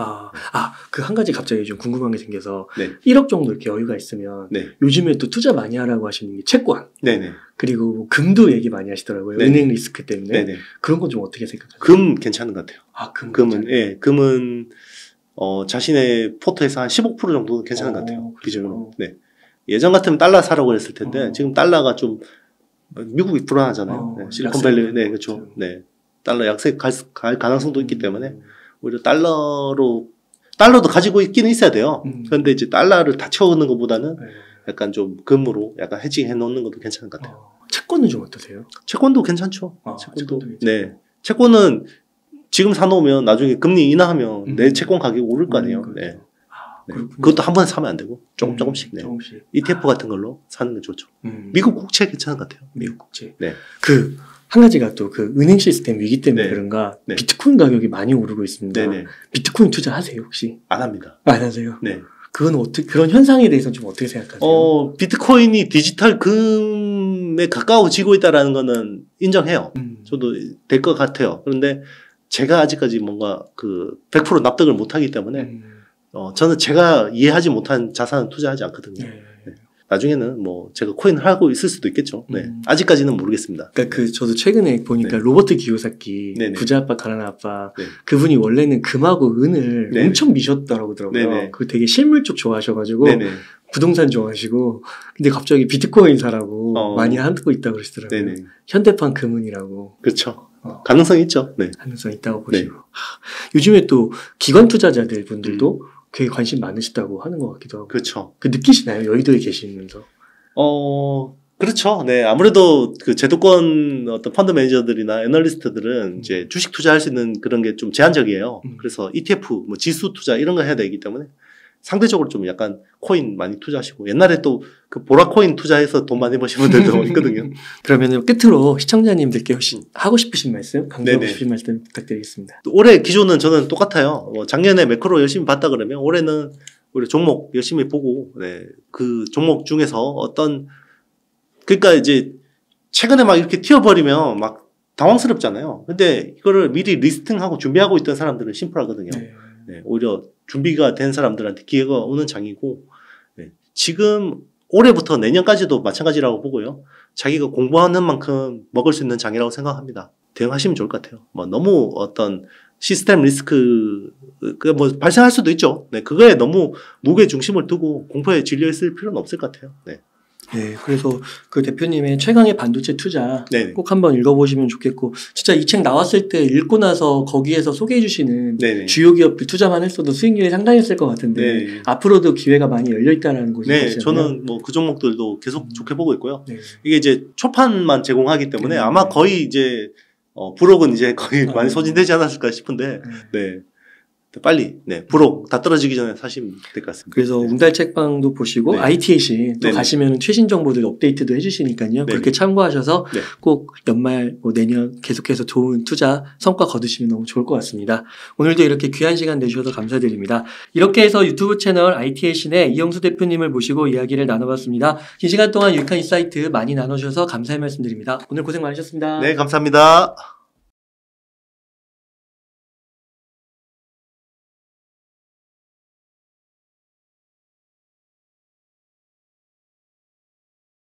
그 한 가지 갑자기 좀 궁금한 게 생겨서 1억 정도 이렇게 여유가 있으면 요즘에 또 투자 많이 하라고 하시는 게 채권, 그리고 금도 얘기 많이 하시더라고요. 은행 리스크 때문에. 그런 건 좀 어떻게 생각하세요? 금 괜찮은 것 같아요. 금은 금은 자신의 포트에서 한 15% 정도는 괜찮은 것 같아요. 기준으로. 네. 예전 같으면 달러 사라고 그랬을 텐데 지금 달러가 좀 미국이 불안하잖아요. 실리콘밸리, 그렇죠. 네. 달러 약세 갈 가능성도 있기 때문에 오히려 달러도 가지고 있기는 있어야 돼요. 그런데 이제 달러를 다 채우는 것보다는 약간 좀 금으로 약간 헤징해 놓는 것도 괜찮은 것 같아요. 채권은 좀 어떠세요? 채권도 괜찮죠. 채권은 지금 사놓으면 나중에 금리 인하하면 내 채권 가격이 오를 거 아니에요. 네. 그것도 한 번에 사면 안 되고 조금씩. ETF 같은 걸로 사는 게 좋죠. 미국 국채 괜찮은 것 같아요. 미국 국채. 네. 한 가지가 또 그 은행 시스템 위기 때문에 그런가 비트코인 가격이 많이 오르고 있습니다. 비트코인 투자하세요 혹시? 안 합니다. 안 하세요? 네. 그건 그런 현상에 대해서는 좀 어떻게 생각하세요? 비트코인이 디지털 금에 가까워지고 있다라는 거는 인정해요. 저도 될 것 같아요. 그런데 제가 아직까지 뭔가 100% 납득을 못하기 때문에 저는 제가 이해하지 못한 자산은 투자하지 않거든요. 나중에는 뭐 제가 코인을 하고 있을 수도 있겠죠. 네. 아직까지는 모르겠습니다. 그러니까 저도 최근에 보니까 로버트 기요사키 부자 아빠 가난한 아빠 그분이 원래는 금하고 은을 엄청 미셨다라고 하더라고요. 그 되게 실물 쪽 좋아하셔가지고 부동산 좋아하시고 근데 갑자기 비트코인 사라고 많이 하고 있다고 그러시더라고요. 현대판 금은이라고. 그렇죠. 가능성이 있죠. 가능성 있다고 보시고. 요즘에 또 기관 투자자들 분들도 되게 관심 많으시다고 하는 것 같기도 하고. 그렇죠. 느끼시나요? 여의도에 계시면서? 그렇죠. 네. 아무래도 제도권 어떤 펀드 매니저들이나 애널리스트들은 이제 주식 투자할 수 있는 그런 게 좀 제한적이에요. 그래서 ETF, 뭐 지수 투자 이런 거 해야 되기 때문에 상대적으로 좀 약간 코인 많이 투자하시고 옛날에 또 보라코인 투자해서 돈 많이 버신 분들도 있거든요. 그러면 끝으로 시청자님들께 혹시 하고 싶으신 말씀, 강조하고 싶으신 말씀 부탁드리겠습니다. 올해 기조는 저는 똑같아요. 작년에 매크로 열심히 봤다 그러면 올해는 우리 종목 열심히 보고 그 종목 중에서 그러니까 이제 최근에 막 이렇게 튀어버리면 막 당황스럽잖아요. 근데 이거를 미리 리스팅하고 준비하고 있던 사람들은 심플하거든요. 오히려 준비가 된 사람들한테 기회가 오는 장이고 지금 올해부터 내년까지도 마찬가지라고 보고요. 자기가 공부하는 만큼 먹을 수 있는 장이라고 생각합니다. 대응하시면 좋을 것 같아요. 뭐 너무 시스템 리스크 뭐 발생할 수도 있죠. 네, 그거에 너무 무게 중심을 두고 공포에 질려있을 필요는 없을 것 같아요. 네. 네, 그래서 그 대표님의 최강의 반도체 투자 네네. 꼭 한번 읽어보시면 좋겠고, 진짜 이 책 나왔을 때 읽고 나서 거기에서 소개해주시는 네네. 주요 기업들 투자만 했어도 수익률이 상당했을 것 같은데 네네. 앞으로도 기회가 많이 열려있다는 것이죠. 네, 저는 뭐 그 종목들도 계속 좋게 보고 있고요. 네. 이게 이제 초판만 제공하기 때문에 아마 거의 이제 부록은 이제 거의 많이 소진되지 않았을까 싶은데 네. 빨리 부록 다 떨어지기 전에 사시면 될 것 같습니다. 그래서 웅달 책방도 보시고 ITAC 또 가시면 최신 정보들 업데이트도 해주시니까요. 그렇게 참고하셔서 꼭 연말 내년 계속해서 좋은 투자 성과 거두시면 너무 좋을 것 같습니다. 오늘도 이렇게 귀한 시간 내주셔서 감사드립니다. 이렇게 해서 유튜브 채널 ITAC의 이영수 대표님을 모시고 이야기를 나눠봤습니다. 긴 시간 동안 유익한 인사이트 많이 나눠주셔서 감사의 말씀드립니다. 오늘 고생 많으셨습니다. 네, 감사합니다.